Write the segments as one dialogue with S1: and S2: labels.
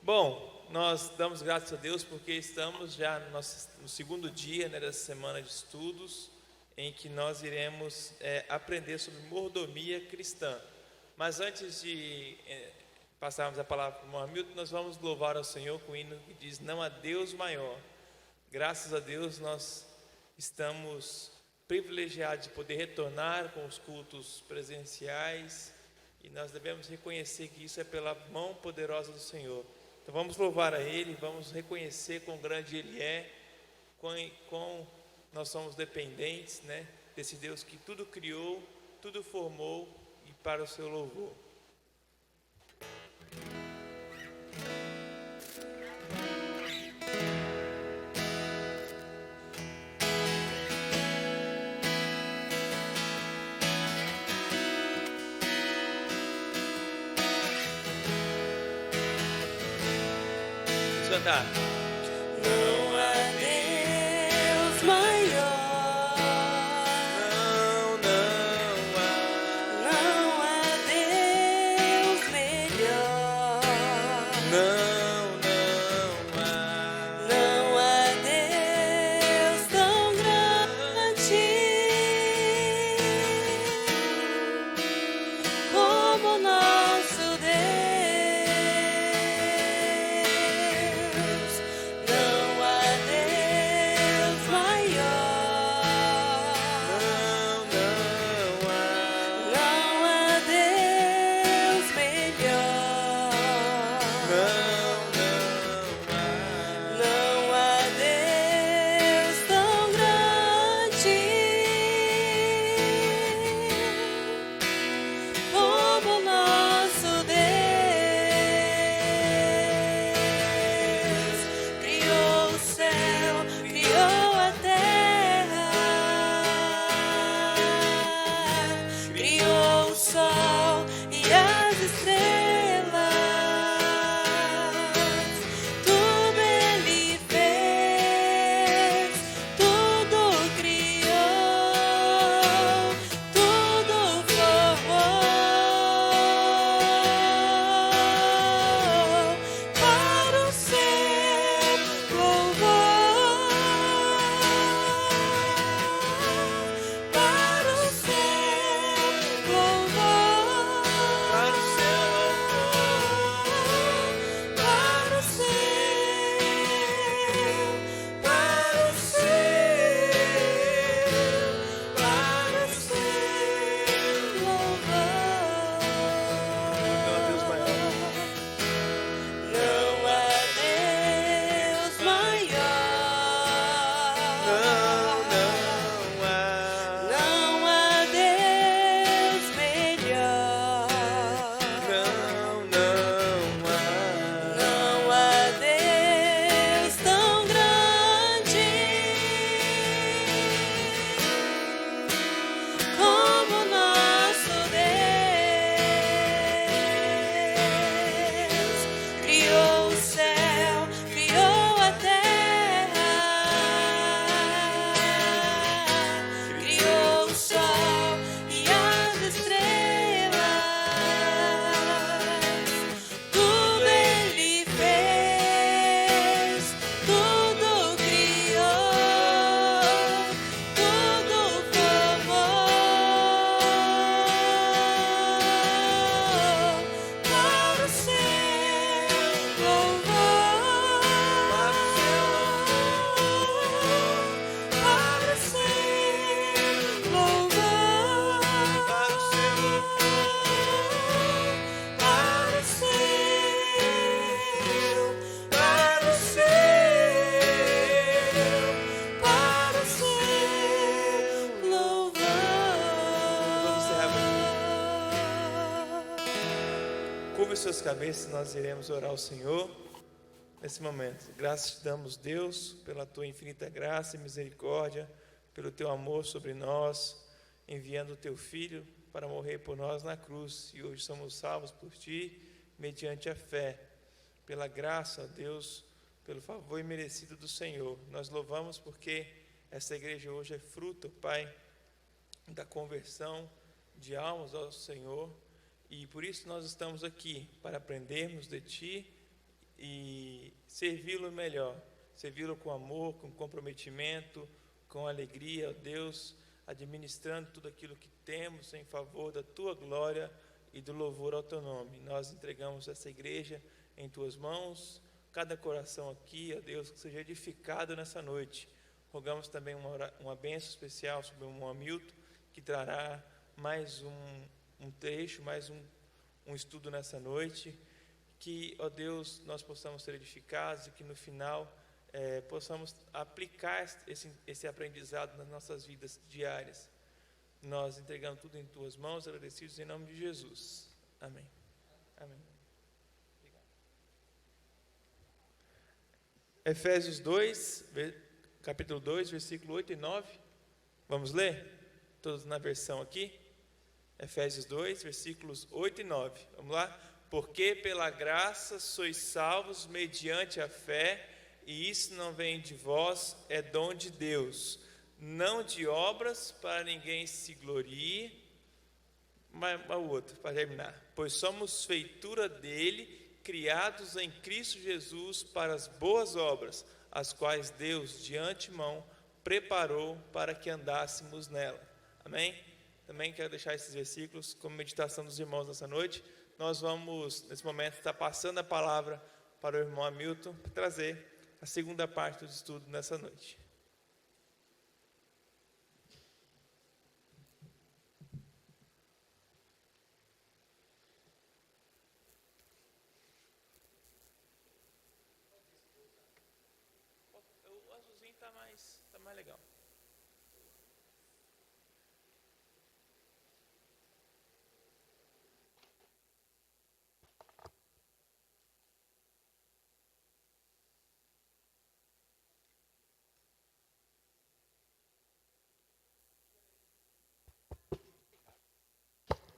S1: Bom, nós damos graças a Deus porque estamos já no segundo dia, né, dessa semana de estudos, em que nós iremos aprender sobre mordomia cristã. Mas antes de passarmos a palavra para o irmão Hamilton, nós vamos louvar ao Senhor com o hino que diz: não há Deus maior. Graças a Deus nós estamos privilegiados de poder retornar com os cultos presenciais, e nós devemos reconhecer que isso é pela mão poderosa do Senhor. Então vamos louvar a Ele, vamos reconhecer quão grande Ele é, quão nós somos dependentes, né, desse Deus que tudo criou, tudo formou e para o seu louvor. Vamos cantar.
S2: Não há Deus maior, não há Deus melhor, não há Deus tão grande como nosso Deus. Não há Deus maior, não há Deus melhor, não há Deus tão grande como nosso Deus. Criou o céu, criou a terra, criou o sol e as estrelas. Tudo Ele fez, tudo criou, tudo formou para o seu louvor, para o seu louvor, para o seu louvor, para o
S1: Não há Deus maior,
S2: não há Deus melhor, não há Deus tão grande como nosso Deus. Criou o céu, criou a terra, criou o sol e as estrelas. Tudo Ele fez, tudo criou, tudo formou para o seu louvor, para o seu louvor, para o seu
S1: Vamos encerrar por
S2: louvor.
S1: Curve suas cabeças, nós iremos orar ao Senhor nesse momento. Graças te damos, Deus, pela tua infinita graça e misericórdia, pelo teu amor sobre nós, enviando o teu Filho para morrer por nós na cruz, e hoje somos salvos por ti, mediante a fé. Pela graça, Deus, pelo favor imerecido do Senhor, nós louvamos porque essa igreja hoje é fruto, Pai, da conversão de almas ao Senhor, e por isso nós estamos aqui, para aprendermos de Ti e servi-lo melhor, servi-lo com amor, com comprometimento, com alegria, ó Deus, administrando tudo aquilo que temos em favor da Tua glória e do louvor ao Teu nome. Nós entregamos essa igreja em Tuas mãos, cada coração aqui, ó Deus, que seja edificado nessa noite. Rogamos também uma bênção especial sobre o irmão Hamilton, que trará mais um trecho, mais um estudo nessa noite. Que, ó Deus, nós possamos ser edificados e que no final possamos aplicar esse aprendizado nas nossas vidas diárias. Nós entregamos tudo em Tuas mãos, agradecidos em nome de Jesus. Amém. Amém. Obrigado. Efésios 2, capítulo 2, versículo 8 e 9. Vamos ler? Todos na versão aqui. Efésios 2, versículos 8 e 9. Vamos lá? Porque pela graça sois salvos mediante a fé, e isso não vem de vós, é dom de Deus, não de obras, para ninguém se glorie. Mas o outro, para terminar. Pois somos feitura dele, criados em Cristo Jesus para as boas obras, as quais Deus de antemão preparou para que andássemos nela. Amém? Também quero deixar esses versículos como meditação dos irmãos nessa noite. Nós vamos, nesse momento, estar passando a palavra para o irmão Hamilton, para trazer a segunda parte do estudo nessa noite. O azulzinho está mais legal.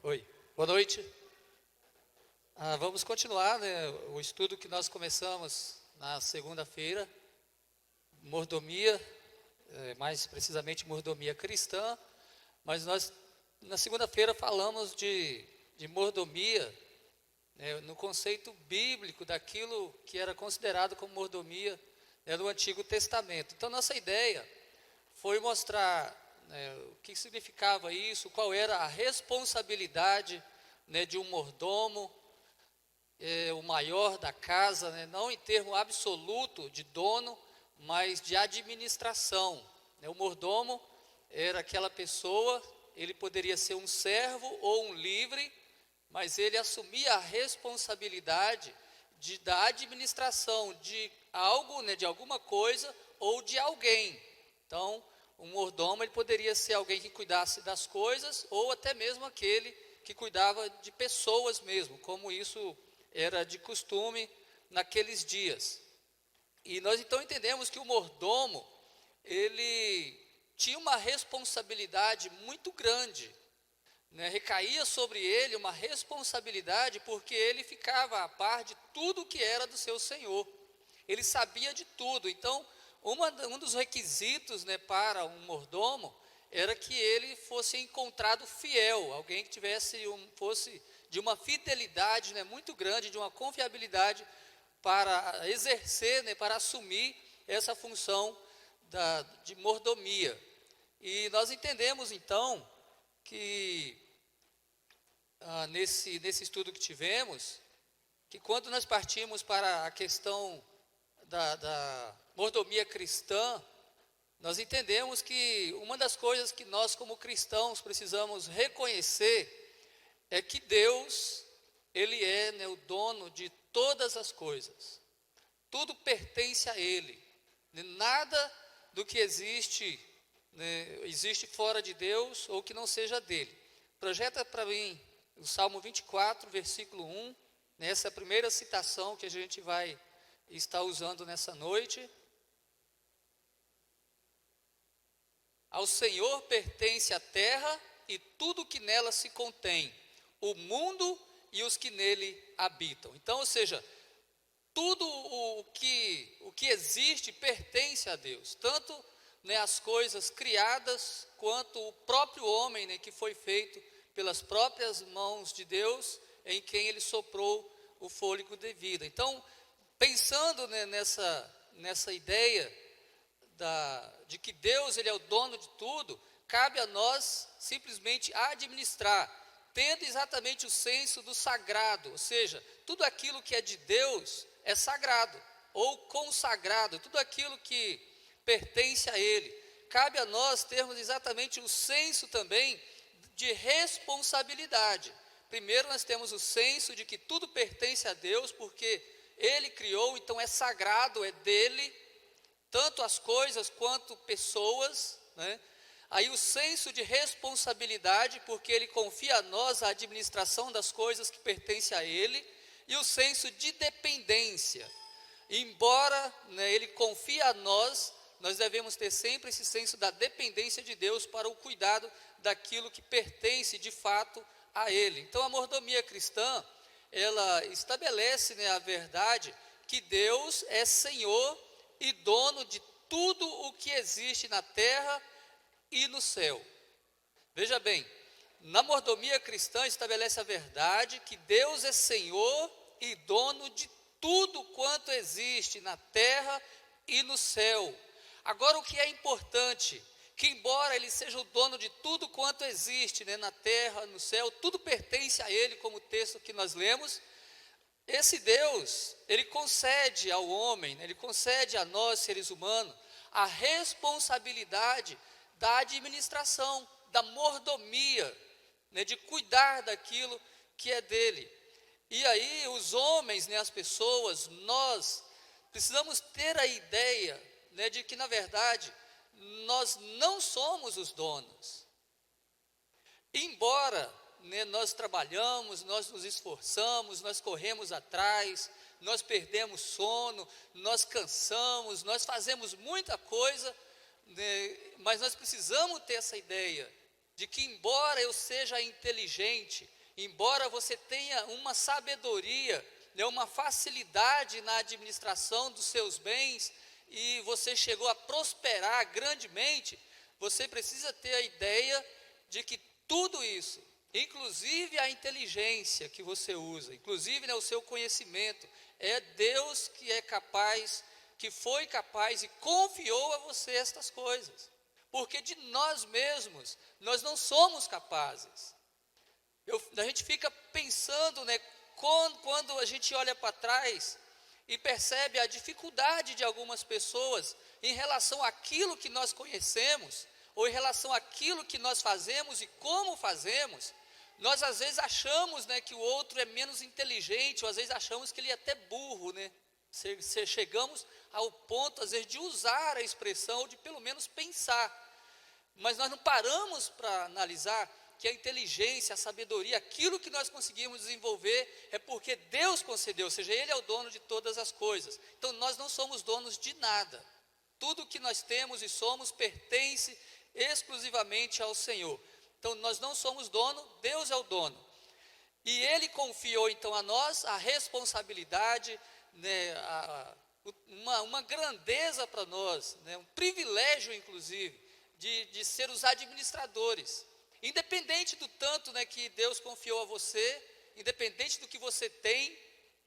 S3: Oi, boa noite. Vamos continuar, né, o estudo que nós começamos na segunda-feira, mordomia, mais precisamente mordomia cristã, mas nós na segunda-feira falamos de mordomia, né, no conceito bíblico daquilo que era considerado como mordomia, né, no Antigo Testamento. Então nossa ideia foi mostrar o que significava isso, qual era a responsabilidade, né, de um mordomo, o maior da casa, né, não em termo absoluto de dono, mas de administração. O mordomo era aquela pessoa, ele poderia ser um servo ou um livre, mas ele assumia a responsabilidade da administração de algo, né, de alguma coisa ou de alguém. Então, um mordomo ele poderia ser alguém que cuidasse das coisas ou até mesmo aquele que cuidava de pessoas mesmo, como isso era de costume naqueles dias. E nós então entendemos que o mordomo, ele tinha uma responsabilidade muito grande, né? Recaía sobre ele uma responsabilidade porque ele ficava a par de tudo que era do seu senhor. Ele sabia de tudo. Então, um dos requisitos, né, para um mordomo era que ele fosse encontrado fiel, alguém que fosse de uma fidelidade, né, muito grande, de uma confiabilidade para exercer, né, para assumir essa função de mordomia. E nós entendemos então que nesse estudo que tivemos, que quando nós partimos para a questão da mordomia cristã, nós entendemos que uma das coisas que nós como cristãos precisamos reconhecer é que Deus, Ele é, né, o dono de todas as coisas. Tudo pertence a Ele. Nada do que existe, né, existe fora de Deus ou que não seja dele. Projeta para mim o Salmo 24, versículo 1, nessa primeira citação que a gente vai estar usando nessa noite. Ao Senhor pertence a terra e tudo que nela se contém, o mundo e os que nele habitam. Então, ou seja, tudo o que existe pertence a Deus, tanto, né, as coisas criadas, quanto o próprio homem, né, que foi feito pelas próprias mãos de Deus, em quem ele soprou o fôlego de vida. Então, pensando, né, nessa ideia de que Deus ele é o dono de tudo, cabe a nós simplesmente administrar, tendo exatamente o senso do sagrado, ou seja, tudo aquilo que é de Deus é sagrado, ou consagrado, tudo aquilo que pertence a Ele. Cabe a nós termos exatamente o senso também de responsabilidade. Primeiro nós temos o senso de que tudo pertence a Deus, porque Ele criou, então é sagrado, é dele, tanto as coisas quanto pessoas, né? Aí o senso de responsabilidade, porque Ele confia a nós a administração das coisas que pertencem a Ele, e o senso de dependência. Embora, né, Ele confie a nós, nós devemos ter sempre esse senso da dependência de Deus para o cuidado daquilo que pertence de fato a Ele. Então a mordomia cristã, ela estabelece, né, a verdade que Deus é Senhor e dono de tudo o que existe na terra e no céu. Veja bem, na mordomia cristã estabelece a verdade que Deus é Senhor e dono de tudo quanto existe na terra e no céu. Agora o que é importante, que embora Ele seja o dono de tudo quanto existe, né, na terra, no céu, tudo pertence a Ele, como o texto que nós lemos, esse Deus, Ele concede ao homem, Ele concede a nós, seres humanos, a responsabilidade da administração, da mordomia, né, de cuidar daquilo que é dele. E aí os homens, né, as pessoas, nós precisamos ter a ideia, né, de que na verdade nós não somos os donos. Embora, né, nós trabalhamos, nós nos esforçamos, nós corremos atrás, nós perdemos sono, nós cansamos, nós fazemos muita coisa, né, mas nós precisamos ter essa ideia de que embora eu seja inteligente, embora você tenha uma sabedoria, né, uma facilidade na administração dos seus bens, e você chegou a prosperar grandemente, você precisa ter a ideia de que tudo isso, inclusive a inteligência que você usa, inclusive, né, o seu conhecimento, é Deus que é capaz, que foi capaz e confiou a você estas coisas, porque de nós mesmos, nós não somos capazes. A gente fica pensando, né, quando a gente olha para trás e percebe a dificuldade de algumas pessoas em relação àquilo que nós conhecemos, ou em relação àquilo que nós fazemos e como fazemos, nós às vezes achamos, né, que o outro é menos inteligente, ou às vezes achamos que ele é até burro, né? Chegamos ao ponto, às vezes, de usar a expressão, ou de pelo menos pensar, mas nós não paramos para analisar que a inteligência, a sabedoria, aquilo que nós conseguimos desenvolver é porque Deus concedeu, ou seja, Ele é o dono de todas as coisas. Então nós não somos donos de nada. Tudo que nós temos e somos pertence exclusivamente ao Senhor. Então nós não somos dono, Deus é o dono. E Ele confiou então a nós a responsabilidade, né, uma grandeza para nós, né, um privilégio inclusive, de ser os administradores. Independente do tanto, né, que Deus confiou a você, independente do que você tem,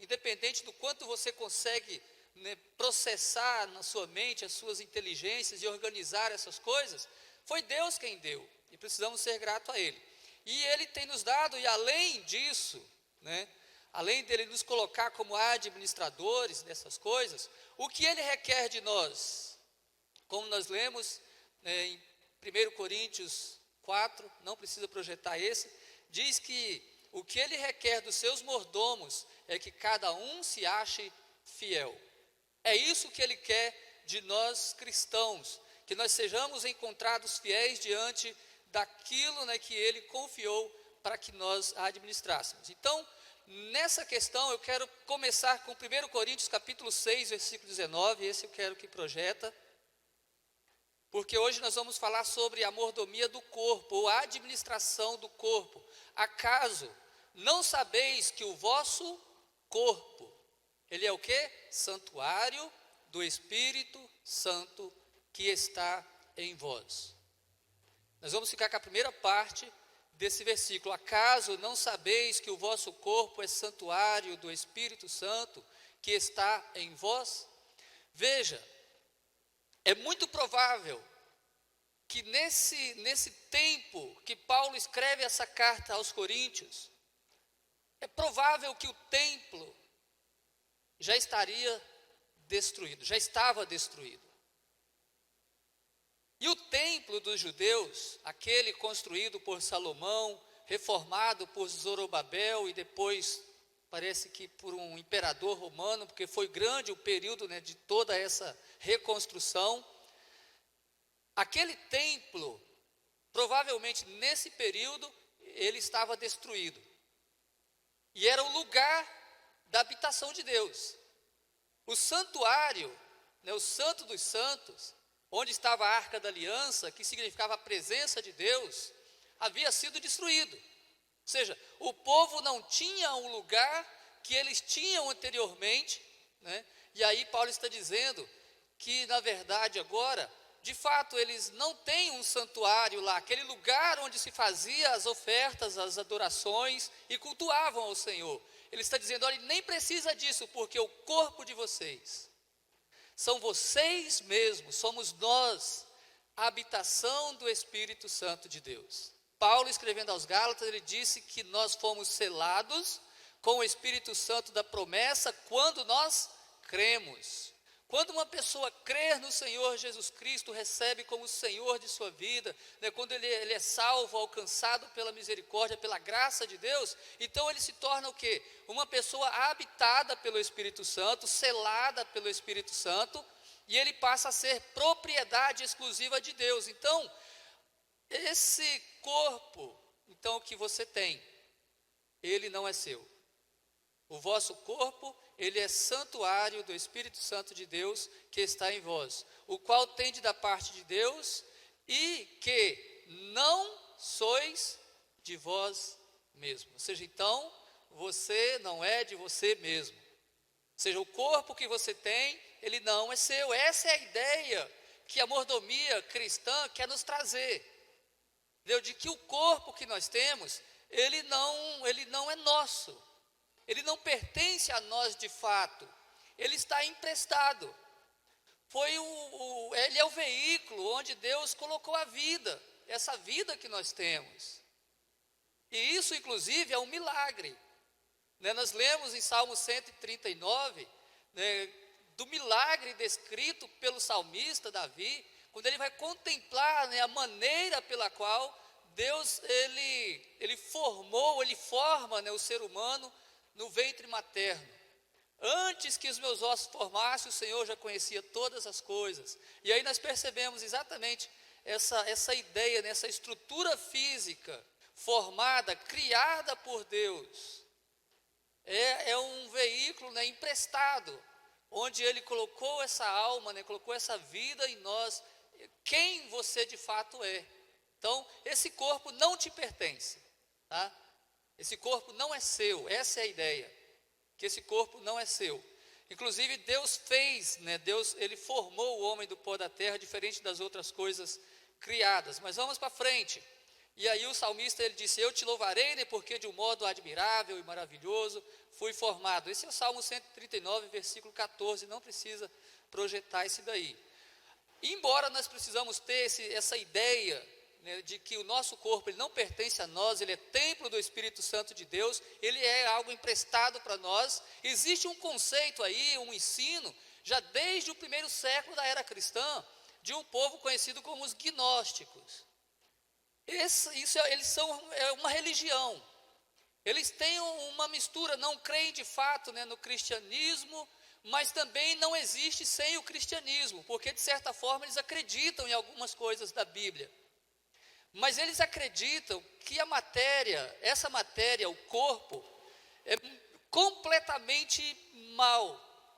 S3: independente do quanto você consegue, né, processar na sua mente as suas inteligências e organizar essas coisas, foi Deus quem deu, e precisamos ser gratos a Ele. E Ele tem nos dado, e além disso, né, além dele nos colocar como administradores dessas coisas, o que Ele requer de nós? Como nós lemos, né, em 1 Coríntios 4, não precisa projetar esse, diz que o que Ele requer dos seus mordomos é que cada um se ache fiel. É isso que Ele quer de nós cristãos, que nós sejamos encontrados fiéis diante daquilo, né, que Ele confiou para que nós administrássemos. Então, nessa questão eu quero começar com 1 Coríntios capítulo 6, versículo 19, esse eu quero que projeta, porque hoje nós vamos falar sobre a mordomia do corpo, ou a administração do corpo. Acaso não sabeis que o vosso corpo, ele é o quê? Santuário do Espírito Santo que está em vós. Nós vamos ficar com a primeira parte desse versículo. Acaso não sabeis que o vosso corpo é santuário do Espírito Santo que está em vós? Veja, é muito provável que nesse tempo que Paulo escreve essa carta aos Coríntios, é provável que o templo já estaria destruído, já estava destruído. E o templo dos judeus, aquele construído por Salomão, reformado por Zorobabel e depois parece que por um imperador romano, porque foi grande o período, né, de toda essa reconstrução. Aquele templo, provavelmente nesse período, ele estava destruído. E era o lugar da habitação de Deus. O santuário, né, o Santo dos Santos, onde estava a Arca da Aliança, que significava a presença de Deus, havia sido destruído. Ou seja, o povo não tinha um lugar que eles tinham anteriormente, né? E aí Paulo está dizendo que, na verdade, agora, de fato, eles não têm um santuário lá, aquele lugar onde se fazia as ofertas, as adorações e cultuavam ao Senhor. Ele está dizendo, olha, nem precisa disso, porque o corpo de vocês, são vocês mesmos, somos nós, a habitação do Espírito Santo de Deus. Paulo, escrevendo aos Gálatas, ele disse que nós fomos selados com o Espírito Santo da promessa quando nós cremos. Quando uma pessoa crê no Senhor Jesus Cristo, recebe como Senhor de sua vida, né, quando ele é salvo, alcançado pela misericórdia, pela graça de Deus, então ele se torna o quê? Uma pessoa habitada pelo Espírito Santo, selada pelo Espírito Santo, e ele passa a ser propriedade exclusiva de Deus. Então, esse corpo, então, que você tem, ele não é seu. O vosso corpo, ele é santuário do Espírito Santo de Deus que está em vós, o qual tende da parte de Deus e que não sois de vós mesmos. Ou seja, então, você não é de você mesmo. Ou seja, o corpo que você tem, ele não é seu. Essa é a ideia que a mordomia cristã quer nos trazer. Entendeu? De que o corpo que nós temos, ele não é nosso. Ele não pertence a nós de fato, ele está emprestado. Ele é o veículo onde Deus colocou a vida, essa vida que nós temos. E isso, inclusive, é um milagre. Né? Nós lemos em Salmo 139, né, do milagre descrito pelo salmista Davi, quando ele vai contemplar, né, a maneira pela qual Deus ele forma, né, o ser humano no ventre materno. Antes que os meus ossos formassem, o Senhor já conhecia todas as coisas. E aí nós percebemos exatamente essa ideia, nessa estrutura física formada, criada por Deus. É um veículo, né, emprestado, onde Ele colocou essa alma, né, colocou essa vida em nós, quem você de fato é. Então, esse corpo não te pertence, tá? Esse corpo não é seu, essa é a ideia, que esse corpo não é seu. Inclusive Deus fez, né, Deus, Ele formou o homem do pó da terra, diferente das outras coisas criadas. Mas vamos para frente. E aí o salmista, ele disse, eu te louvarei, né, porque de um modo admirável e maravilhoso fui formado. Esse é o Salmo 139, versículo 14, não precisa projetar esse daí. E embora nós precisamos ter essa ideia, né, de que o nosso corpo ele não pertence a nós, ele é templo do Espírito Santo de Deus, ele é algo emprestado para nós. Existe um conceito aí, um ensino, já desde o primeiro século da era cristã, de um povo conhecido como os gnósticos. Eles são uma religião, eles têm uma mistura, não creem de fato, né, no cristianismo, mas também não existe sem o cristianismo, porque de certa forma eles acreditam em algumas coisas da Bíblia. Mas eles acreditam que essa matéria, o corpo, é completamente mal,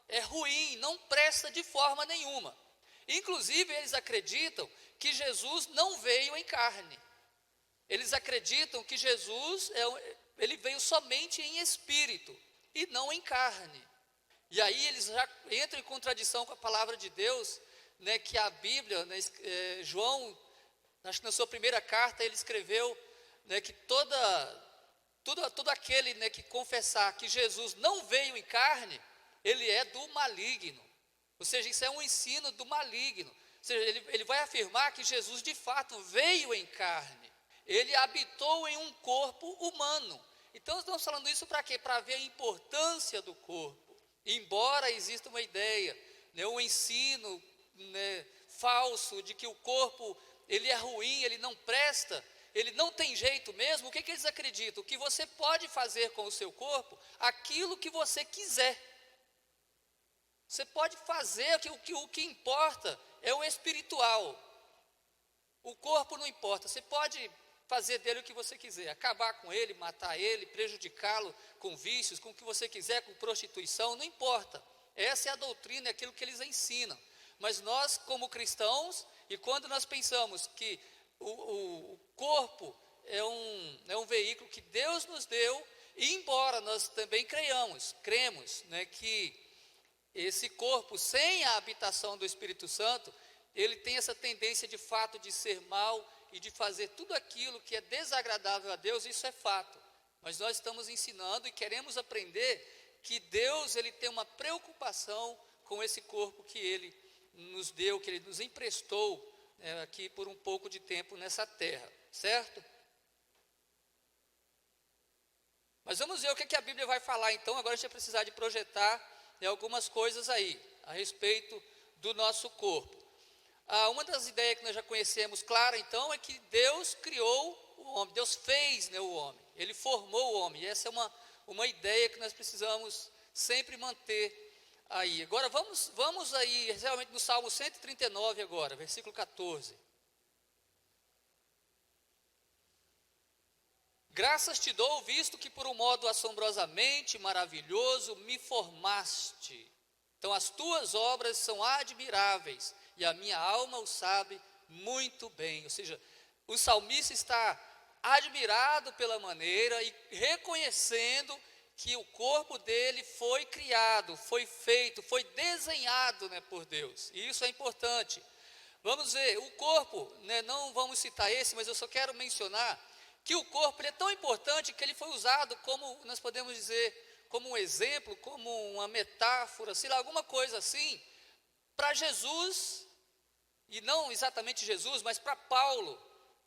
S3: é ruim, não presta de forma nenhuma. Inclusive, eles acreditam que Jesus não veio em carne. Eles acreditam que Jesus, ele veio somente em espírito e não em carne. E aí eles já entram em contradição com a palavra de Deus, né, que a Bíblia, né, João, acho que na sua primeira carta ele escreveu, né, que todo aquele, né, que confessar que Jesus não veio em carne, ele é do maligno. Ou seja, isso é um ensino do maligno. Ou seja, ele vai afirmar que Jesus de fato veio em carne. Ele habitou em um corpo humano. Então, estamos falando isso para quê? Para ver a importância do corpo. Embora exista uma ideia, né, um ensino, né, falso de que o corpo ele é ruim, ele não presta, ele não tem jeito mesmo, o que eles acreditam? Que você pode fazer com o seu corpo aquilo que você quiser. Você pode fazer, o que importa é o espiritual. O corpo não importa, você pode fazer dele o que você quiser, acabar com ele, matar ele, prejudicá-lo com vícios, com o que você quiser, com prostituição, não importa. Essa é a doutrina, é aquilo que eles ensinam. Mas nós, como cristãos, e quando nós pensamos que o corpo é um veículo que Deus nos deu, e embora nós também cremos, né, que esse corpo, sem a habitação do Espírito Santo, ele tem essa tendência de fato de ser mau e de fazer tudo aquilo que é desagradável a Deus, isso é fato. Mas nós estamos ensinando e queremos aprender que Deus ele tem uma preocupação com esse corpo que Ele nos deu, que Ele nos emprestou aqui por um pouco de tempo nessa terra, certo? Mas vamos ver o que a Bíblia vai falar então. Agora a gente vai precisar de projetar algumas coisas aí, a respeito do nosso corpo. Uma das ideias que nós já conhecemos, clara então, é que Deus criou o homem, Deus fez, né, o homem, Ele formou o homem, e essa é uma ideia que nós precisamos sempre manter aí. Agora vamos aí, realmente no Salmo 139 agora, versículo 14. Graças te dou, visto que por um modo assombrosamente maravilhoso me formaste. Então as tuas obras são admiráveis, e a minha alma o sabe muito bem. Ou seja, o salmista está admirado pela maneira e reconhecendo que o corpo dele foi criado, foi feito, foi desenhado, né, por Deus. E isso é importante. Vamos ver, o corpo, né, não vamos citar esse, mas eu só quero mencionar que o corpo ele é tão importante que ele foi usado como, nós podemos dizer, como um exemplo, como uma metáfora, sei lá, alguma coisa assim, para Jesus, e não exatamente Jesus, mas para Paulo,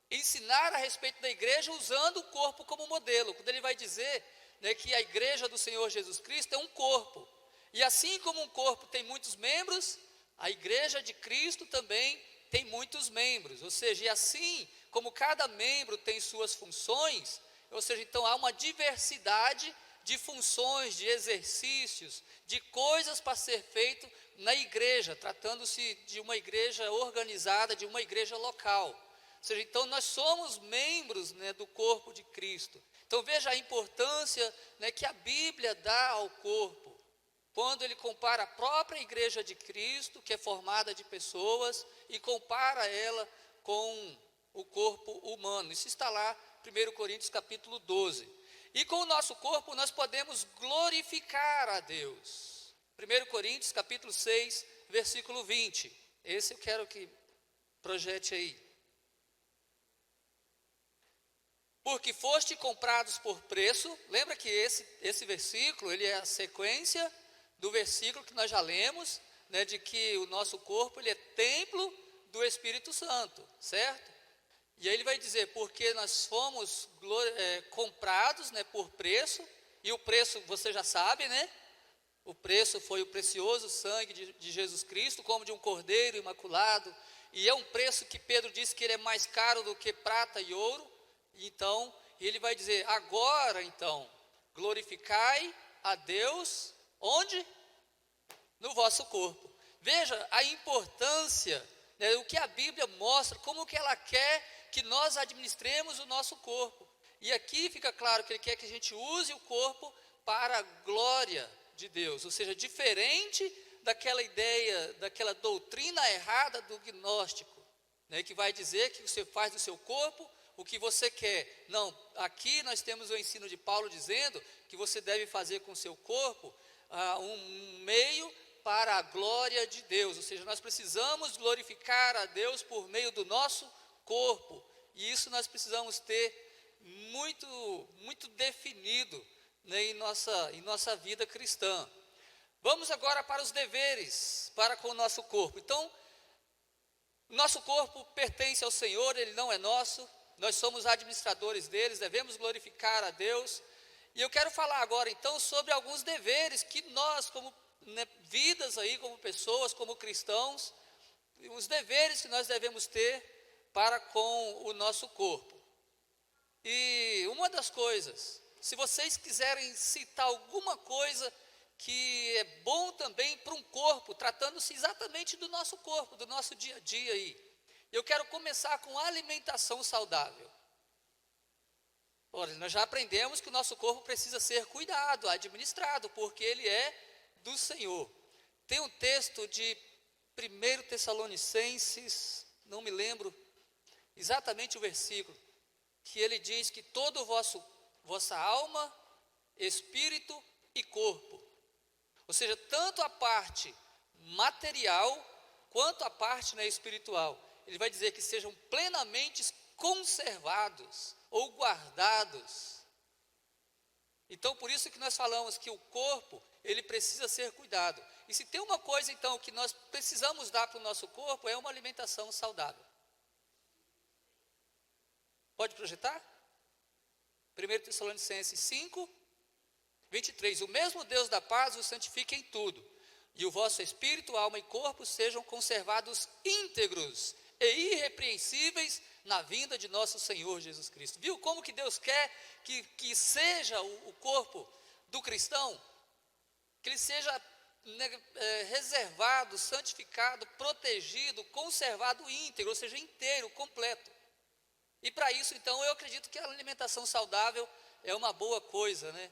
S3: ensinar a respeito da igreja usando o corpo como modelo, quando ele vai dizer, né, que a igreja do Senhor Jesus Cristo é um corpo, e assim como um corpo tem muitos membros, a igreja de Cristo também tem muitos membros, ou seja, e assim como cada membro tem suas funções, ou seja, então há uma diversidade de funções, de exercícios, de coisas para ser feito na igreja, tratando-se de uma igreja organizada, de uma igreja local. Ou seja, então nós somos membros, né, do corpo de Cristo. Então veja a importância, né, que a Bíblia dá ao corpo, quando ele compara a própria igreja de Cristo, que é formada de pessoas, e compara ela com o corpo humano. Isso está lá, 1 Coríntios capítulo 12. E com o nosso corpo nós podemos glorificar a Deus. 1 Coríntios capítulo 6, versículo 20. Esse eu quero que projete aí. Porque foste comprados por preço. Lembra que esse versículo, ele é a sequência do versículo que nós já lemos, né, de que o nosso corpo ele é templo do Espírito Santo, certo? E aí ele vai dizer, porque nós fomos comprados, né, por preço, e o preço você já sabe, né? O preço foi o precioso sangue de Jesus Cristo, como de um cordeiro imaculado, e é um preço que Pedro disse que ele é mais caro do que prata e ouro. Então, ele vai dizer, agora então, glorificai a Deus, onde? No vosso corpo. Veja a importância, né, o que a Bíblia mostra, como que ela quer que nós administremos o nosso corpo. E aqui fica claro que ele quer que a gente use o corpo para a glória de Deus, ou seja, diferente daquela ideia, daquela doutrina errada do gnóstico, né, que vai dizer que você faz do seu corpo o que você quer. Não, aqui nós temos o ensino de Paulo dizendo que você deve fazer com o seu corpo um meio para a glória de Deus, ou seja, nós precisamos glorificar a Deus por meio do nosso corpo, e isso nós precisamos ter muito definido, né, em nossa vida cristã. Vamos agora para os deveres para com o nosso corpo. Então, nosso corpo pertence ao Senhor, ele não é nosso. Nós somos administradores deles, devemos glorificar a Deus. E eu quero falar agora então sobre alguns deveres que nós, como vidas aí, como pessoas, como cristãos, os deveres que nós devemos ter para com o nosso corpo. E uma das coisas, se vocês quiserem citar alguma coisa que é bom também para um corpo, tratando-se exatamente do nosso corpo, do nosso dia a dia aí, eu quero começar com alimentação saudável. Olha, nós já aprendemos que o nosso corpo precisa ser cuidado, administrado, porque ele é do Senhor. Tem um texto de 1 Tessalonicenses, não me lembro exatamente o versículo, que ele diz que todo o vossa alma, espírito e corpo, ou seja, tanto a parte material quanto a parte espiritual, ele vai dizer que sejam plenamente conservados ou guardados. Então, por isso que nós falamos que o corpo, ele precisa ser cuidado. E se tem uma coisa, então, que nós precisamos dar para o nosso corpo, é uma alimentação saudável. Pode projetar? 1 Tessalonicenses 5, 23. O mesmo Deus da paz os santifique em tudo, e o vosso espírito, alma e corpo sejam conservados íntegros e irrepreensíveis na vinda de nosso Senhor Jesus Cristo. Viu como que Deus quer que seja o corpo do cristão? Que ele seja reservado, santificado, protegido, conservado íntegro, ou seja, inteiro, completo. E para isso, então, eu acredito que a alimentação saudável é uma boa coisa, né?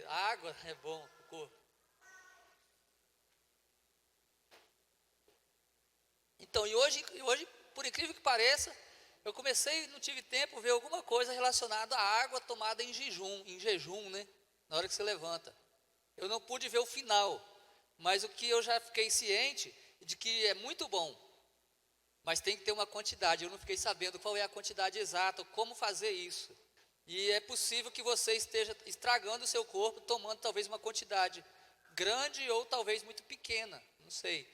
S3: A água é bom para o corpo. Então, e hoje, por incrível que pareça, eu comecei, não tive tempo, ver alguma coisa relacionada à água tomada em jejum, né? Na hora que você levanta. Eu não pude ver o final, mas o que eu já fiquei ciente de que é muito bom, mas tem que ter uma quantidade. Eu não fiquei sabendo qual é a quantidade exata, como fazer isso. E é possível que você esteja estragando o seu corpo, tomando talvez uma quantidade grande ou talvez muito pequena, não sei.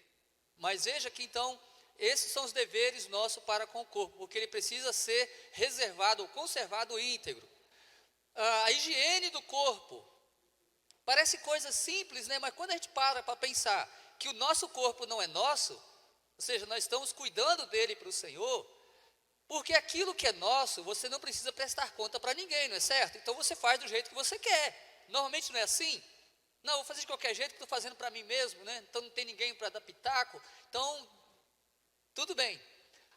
S3: Mas veja que então, esses são os deveres nossos para com o corpo, porque ele precisa ser reservado ou conservado íntegro. A higiene do corpo, parece coisa simples, né? Mas quando a gente para pensar que o nosso corpo não é nosso, ou seja, nós estamos cuidando dele para o Senhor, porque aquilo que é nosso, você não precisa prestar conta para ninguém, não é certo? Então você faz do jeito que você quer. Normalmente não é assim? Não, vou fazer de qualquer jeito, que estou fazendo para mim mesmo, né? Então não tem ninguém para dar pitaco. Então, tudo bem.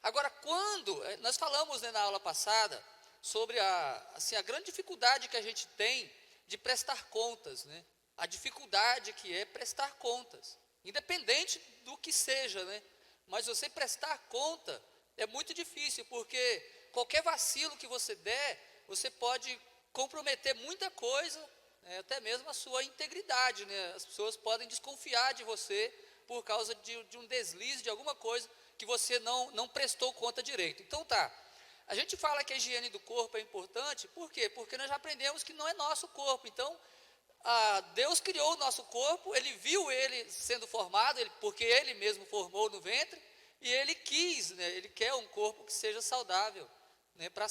S3: Agora, quando nós falamos, né, na aula passada sobre a grande dificuldade que a gente tem de prestar contas, né? A dificuldade que é prestar contas, independente do que seja, né? Mas você prestar conta é muito difícil, porque qualquer vacilo que você der, você pode comprometer muita coisa, né, até mesmo a sua integridade, né? As pessoas podem desconfiar de você por causa de um deslize, de alguma coisa que você não prestou conta direito. Então tá, a gente fala que a higiene do corpo é importante, por quê? Porque nós já aprendemos que não é nosso corpo. Então, Deus criou o nosso corpo, Ele viu ele sendo formado, porque Ele mesmo formou no ventre, e Ele quis, né, Ele quer um corpo que seja saudável, né, para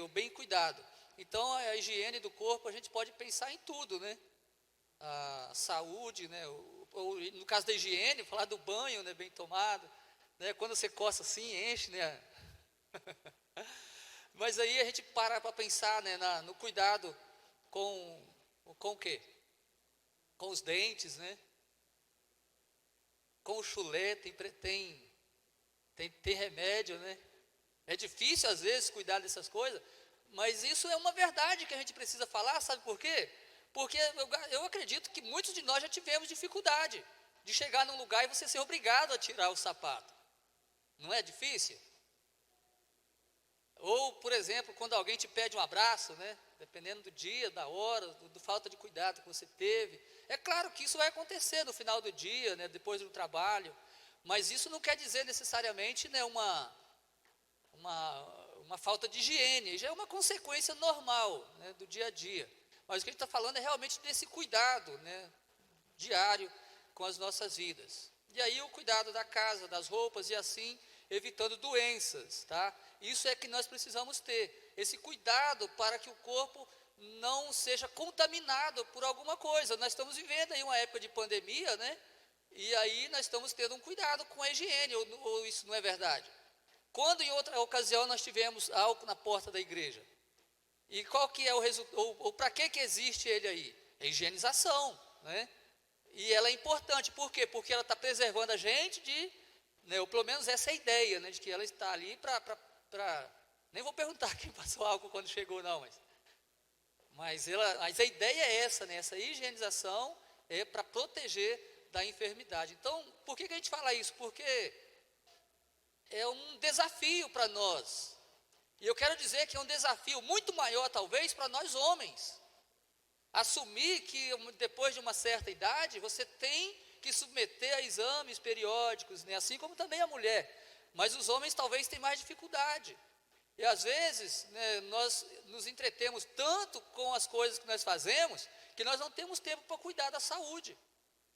S3: o bem cuidado. Então, a higiene do corpo, a gente pode pensar em tudo, né? A saúde, né? Ou, no caso da higiene, falar do banho, né, bem tomado, né? Quando você coça assim, enche, né? Mas aí a gente para pensar, né, no cuidado com o quê? Com os dentes, né? Com o chulé, tem remédio, né? É difícil às vezes cuidar dessas coisas, mas isso é uma verdade que a gente precisa falar, sabe por quê? Porque eu acredito que muitos de nós já tivemos dificuldade de chegar num lugar e você ser obrigado a tirar o sapato. Não é difícil? Ou, por exemplo, quando alguém te pede um abraço, né? Dependendo do dia, da hora, do falta de cuidado que você teve. É claro que isso vai acontecer no final do dia, né? Depois do trabalho. Mas isso não quer dizer necessariamente, né, uma falta de higiene, já é uma consequência normal, né, do dia a dia. Mas o que a gente está falando é realmente desse cuidado, né, diário com as nossas vidas. E aí o cuidado da casa, das roupas e assim, evitando doenças, tá? Isso é que nós precisamos ter, esse cuidado para que o corpo não seja contaminado por alguma coisa. Nós estamos vivendo aí uma época de pandemia, né? E aí nós estamos tendo um cuidado com a higiene, ou isso não é verdade? Quando em outra ocasião nós tivemos álcool na porta da igreja? E qual que é o resultado, ou para que existe ele aí? É higienização, né? E ela é importante, por quê? Porque ela está preservando a gente de, né, ou pelo menos essa é a ideia, né, de que ela está ali para, nem vou perguntar quem passou álcool quando chegou não, mas a ideia é essa, né, essa higienização é para proteger da enfermidade. Então, por que a gente fala isso? Porque é um desafio para nós, e eu quero dizer que é um desafio muito maior talvez para nós homens, assumir que depois de uma certa idade você tem que submeter a exames periódicos, né? Assim como também a mulher, mas os homens talvez tenham mais dificuldade, e às vezes, né, nós nos entretemos tanto com as coisas que nós fazemos, que nós não temos tempo para cuidar da saúde,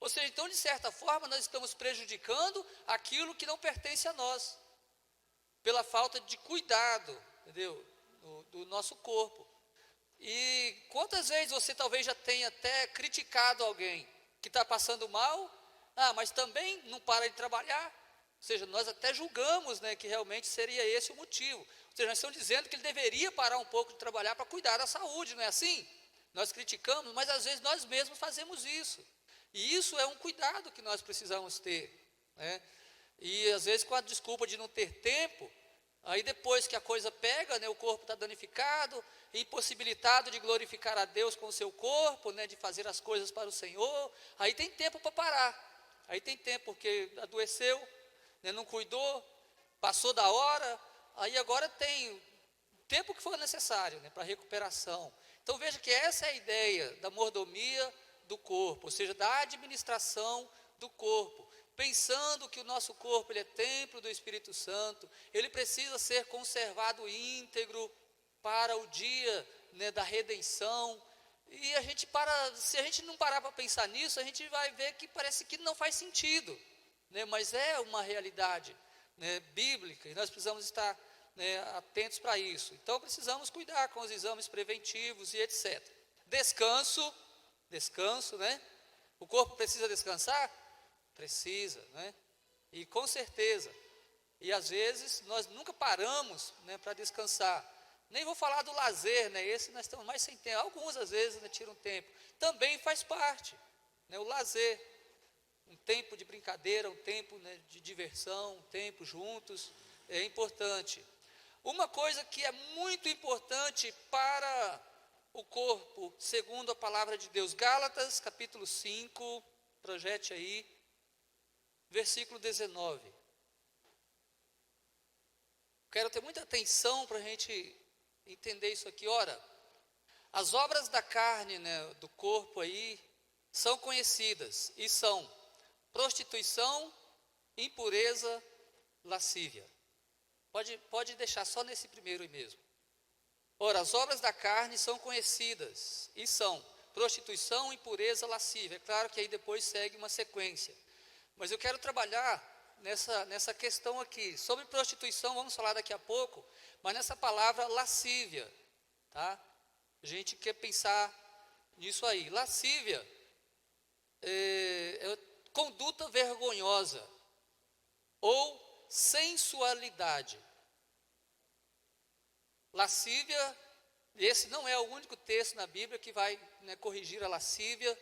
S3: ou seja, então de certa forma nós estamos prejudicando aquilo que não pertence a nós, pela falta de cuidado, entendeu? Do nosso corpo. E quantas vezes você talvez já tenha até criticado alguém que está passando mal, mas também não para de trabalhar, ou seja, nós até julgamos, né, que realmente seria esse o motivo, ou seja, nós estamos dizendo que ele deveria parar um pouco de trabalhar para cuidar da saúde, não é assim? Nós criticamos, mas às vezes nós mesmos fazemos isso, e isso é um cuidado que nós precisamos ter, né? E às vezes com a desculpa de não ter tempo, aí depois que a coisa pega, né, o corpo está danificado, impossibilitado de glorificar a Deus com o seu corpo, né, de fazer as coisas para o Senhor, aí tem tempo para parar, aí tem tempo porque adoeceu, né, não cuidou, passou da hora, aí agora tem o tempo que for necessário, né, para recuperação. Então veja que essa é a ideia da mordomia do corpo, ou seja, da administração do corpo, pensando que o nosso corpo ele é templo do Espírito Santo, ele precisa ser conservado íntegro para o dia, né, da redenção. E se a gente não parar para pensar nisso, a gente vai ver que parece que não faz sentido, né, mas é uma realidade, né, bíblica, e nós precisamos estar, né, atentos para isso. Então precisamos cuidar com os exames preventivos e etc. Descanso, né? O corpo precisa descansar? Precisa, né? E com certeza, e às vezes nós nunca paramos, né, para descansar. Nem vou falar do lazer, né? Esse nós estamos mais sem tempo. Alguns às vezes, né, tiram tempo. Também faz parte, né, o lazer, um tempo de brincadeira, um tempo, né, de diversão, um tempo juntos, é importante. Uma coisa que é muito importante para o corpo, segundo a palavra de Deus, Gálatas capítulo 5, projete aí, versículo 19. Quero ter muita atenção para a gente entender isso aqui. Ora, as obras da carne, né, do corpo aí, são conhecidas e são prostituição, impureza, lascívia. Pode deixar só nesse primeiro aí mesmo. Ora, as obras da carne são conhecidas e são prostituição, impureza, lascívia. É claro que aí depois segue uma sequência. Mas eu quero trabalhar nessa questão aqui. Sobre prostituição, vamos falar daqui a pouco, mas nessa palavra lascívia, tá? A gente quer pensar nisso aí. Lascívia é conduta vergonhosa ou sensualidade. Lascívia, esse não é o único texto na Bíblia que vai, né, corrigir a lascívia.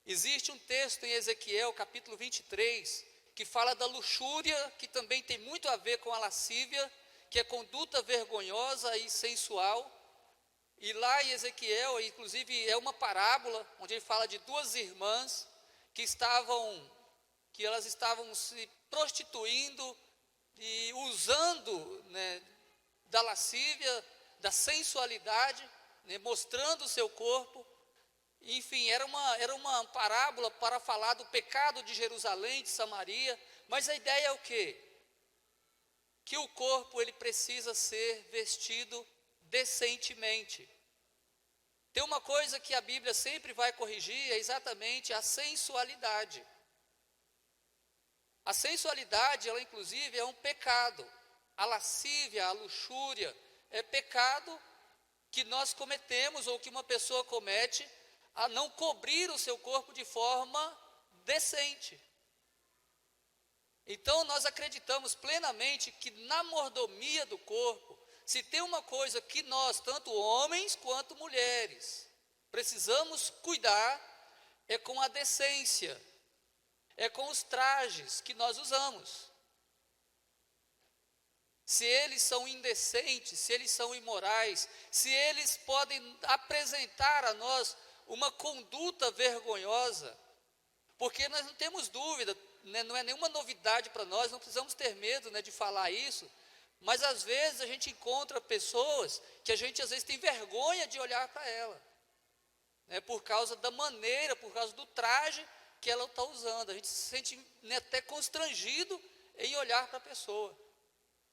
S3: Existe um texto em Ezequiel, capítulo 23, que fala da luxúria, que também tem muito a ver com a lascívia, que é conduta vergonhosa e sensual. E lá em Ezequiel, inclusive, é uma parábola, onde ele fala de duas irmãs que elas estavam se prostituindo e usando, né, da lascívia, da sensualidade, né, mostrando o seu corpo. Enfim, era uma parábola para falar do pecado de Jerusalém, de Samaria, mas a ideia é o quê? Que o corpo ele precisa ser vestido decentemente. Tem uma coisa que a Bíblia sempre vai corrigir, é exatamente a sensualidade. A sensualidade, ela inclusive é um pecado. A lascívia, a luxúria, é pecado que nós cometemos ou que uma pessoa comete a não cobrir o seu corpo de forma decente. Então nós acreditamos plenamente que na mordomia do corpo, se tem uma coisa que nós, tanto homens quanto mulheres, precisamos cuidar, é com a decência, é com os trajes que nós usamos. Se eles são indecentes, se eles são imorais, se eles podem apresentar a nós uma conduta vergonhosa, porque nós não temos dúvida, né, não é nenhuma novidade para nós, não precisamos ter medo, né, de falar isso, mas às vezes a gente encontra pessoas que a gente às vezes tem vergonha de olhar para ela, né, por causa da maneira, por causa do traje que ela está usando. A gente se sente, né, até constrangido em olhar para a pessoa,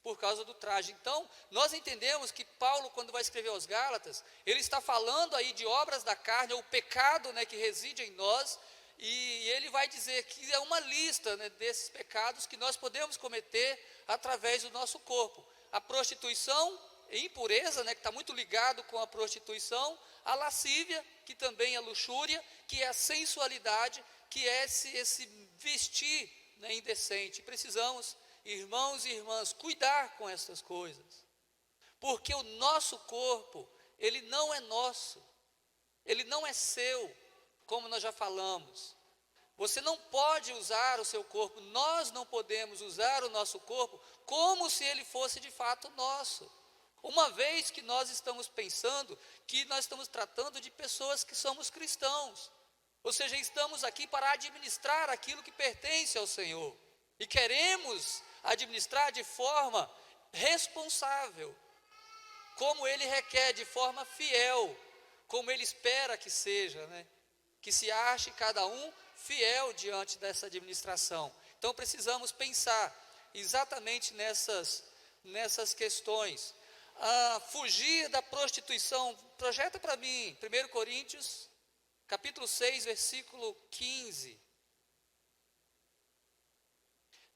S3: por causa do traje. Então, nós entendemos que Paulo, quando vai escrever aos Gálatas, ele está falando aí de obras da carne, o pecado, né, que reside em nós, e ele vai dizer que é uma lista, né, desses pecados que nós podemos cometer através do nosso corpo. A prostituição, a impureza, né, que está muito ligado com a prostituição, a lascívia, que também é luxúria, que é a sensualidade, que é esse vestir, né, indecente. Precisamos, irmãos e irmãs, cuidar com essas coisas, porque o nosso corpo, ele não é nosso, ele não é seu, como nós já falamos. Você não pode usar o seu corpo, nós não podemos usar o nosso corpo como se ele fosse de fato nosso, uma vez que nós estamos pensando que nós estamos tratando de pessoas que somos cristãos, ou seja, estamos aqui para administrar aquilo que pertence ao Senhor, e queremos administrar de forma responsável, como Ele requer, de forma fiel, como Ele espera que seja, né? Que se ache cada um fiel diante dessa administração. Então precisamos pensar exatamente nessas questões. Fugir da prostituição. Projeta para mim 1 Coríntios capítulo 6, versículo 15.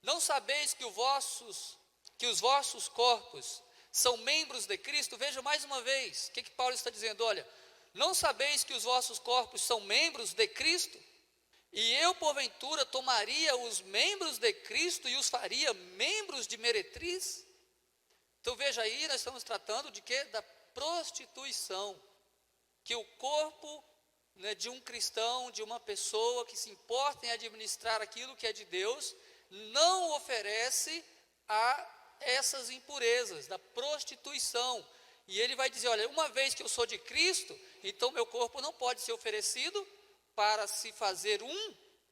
S3: Não sabeis que os vossos corpos são membros de Cristo? Veja mais uma vez, o que Paulo está dizendo? Olha, não sabeis que os vossos corpos são membros de Cristo? E eu, porventura, tomaria os membros de Cristo e os faria membros de meretriz? Então veja aí, nós estamos tratando de quê? Da prostituição, que o corpo, né, de um cristão, de uma pessoa que se importa em administrar aquilo que é de Deus, não oferece a essas impurezas, da prostituição. E ele vai dizer, olha, uma vez que eu sou de Cristo, então meu corpo não pode ser oferecido para se fazer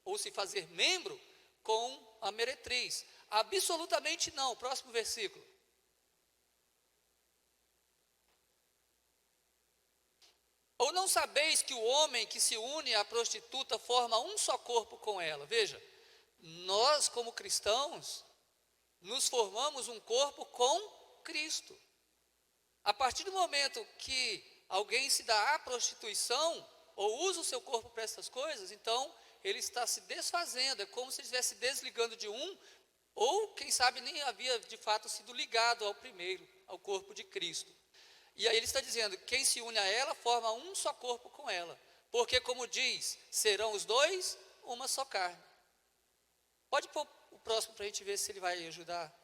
S3: ou se fazer membro com a meretriz. Absolutamente não. Próximo versículo. Ou não sabeis que o homem que se une à prostituta forma um só corpo com ela? Veja, nós como cristãos, nos formamos um corpo com Cristo. A partir do momento que alguém se dá à prostituição, ou usa o seu corpo para essas coisas, então ele está se desfazendo, é como se estivesse desligando de um, ou quem sabe nem havia de fato sido ligado ao primeiro, ao corpo de Cristo. E aí ele está dizendo, quem se une a ela forma um só corpo com ela, porque como diz, serão os dois uma só carne. Pode pôr o próximo para a gente ver se ele vai ajudar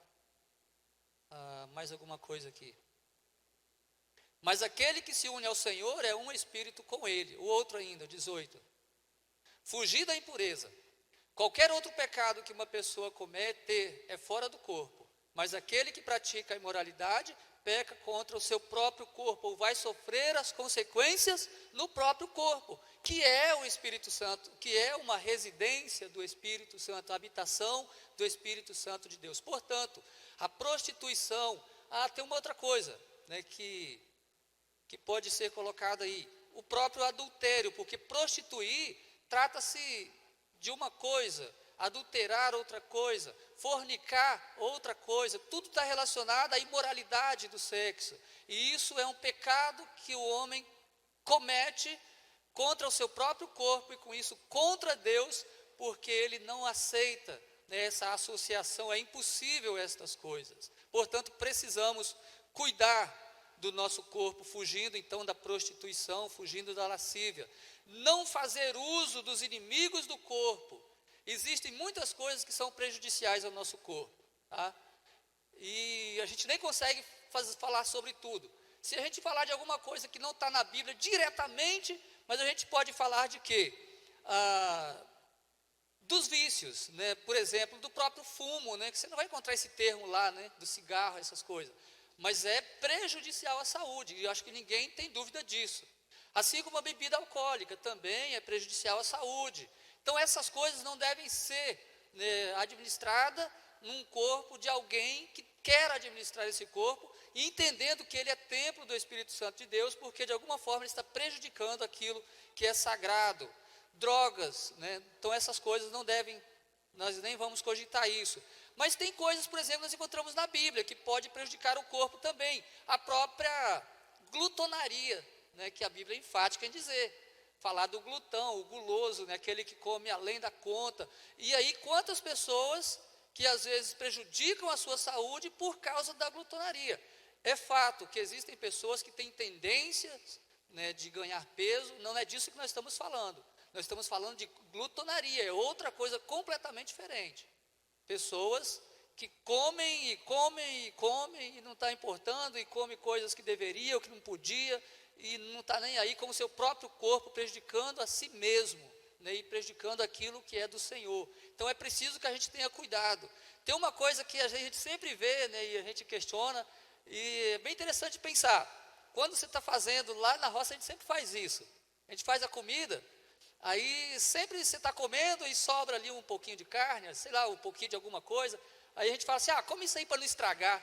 S3: mais alguma coisa aqui. Mas aquele que se une ao Senhor é um espírito com ele. O outro ainda, 18. Fugir da impureza. Qualquer outro pecado que uma pessoa comete é fora do corpo, mas aquele que pratica a imoralidade peca contra o seu próprio corpo, ou vai sofrer as consequências no próprio corpo, que é o Espírito Santo, que é uma residência do Espírito Santo, a habitação do Espírito Santo de Deus. Portanto, a prostituição, tem uma outra coisa, né, que pode ser colocada aí, o próprio adultério, porque prostituir trata-se de uma coisa, adulterar outra coisa, fornicar outra coisa, tudo está relacionado à imoralidade do sexo, e isso é um pecado que o homem comete contra o seu próprio corpo e com isso contra Deus, porque ele não aceita, né, essa associação. É impossível estas coisas. Portanto, precisamos cuidar do nosso corpo, fugindo então da prostituição, fugindo da lascívia. Não fazer uso dos inimigos do corpo. Existem muitas coisas que são prejudiciais ao nosso corpo, tá? E a gente nem consegue falar sobre tudo. Se a gente falar de alguma coisa que não está na Bíblia diretamente, mas a gente pode falar de quê? Dos vícios, né? Por exemplo, do próprio fumo, né? Que você não vai encontrar esse termo lá, né? Do cigarro, essas coisas. Mas é prejudicial à saúde, e eu acho que ninguém tem dúvida disso. Assim como a bebida alcoólica também é prejudicial à saúde. Então essas coisas não devem ser, né, administradas num corpo de alguém que quer administrar esse corpo, e entendendo que ele é templo do Espírito Santo de Deus, porque de alguma forma ele está prejudicando aquilo que é sagrado. Drogas, né? Então essas coisas não devem, nós nem vamos cogitar isso. Mas tem coisas, por exemplo, nós encontramos na Bíblia, que pode prejudicar o corpo também. A própria glutonaria, né, que a Bíblia é enfática em dizer. Falar do glutão, o guloso, né, aquele que come além da conta. E aí, quantas pessoas que às vezes prejudicam a sua saúde por causa da glutonaria. É fato que existem pessoas que têm tendências, né, de ganhar peso, não é disso que nós estamos falando. Nós estamos falando de glutonaria, é outra coisa completamente diferente. Pessoas que comem e comem e comem e não está importando, e come coisas que deveria ou que não podia, e não está nem aí com o seu próprio corpo, prejudicando a si mesmo, né, e prejudicando aquilo que é do Senhor. Então é preciso que a gente tenha cuidado. Tem uma coisa que a gente sempre vê, né, e a gente questiona, e é bem interessante pensar. Quando você está fazendo, lá na roça a gente sempre faz isso. A gente faz a comida, aí sempre você está comendo e sobra ali um pouquinho de carne, sei lá, um pouquinho de alguma coisa. Aí a gente fala assim, come isso aí para não estragar.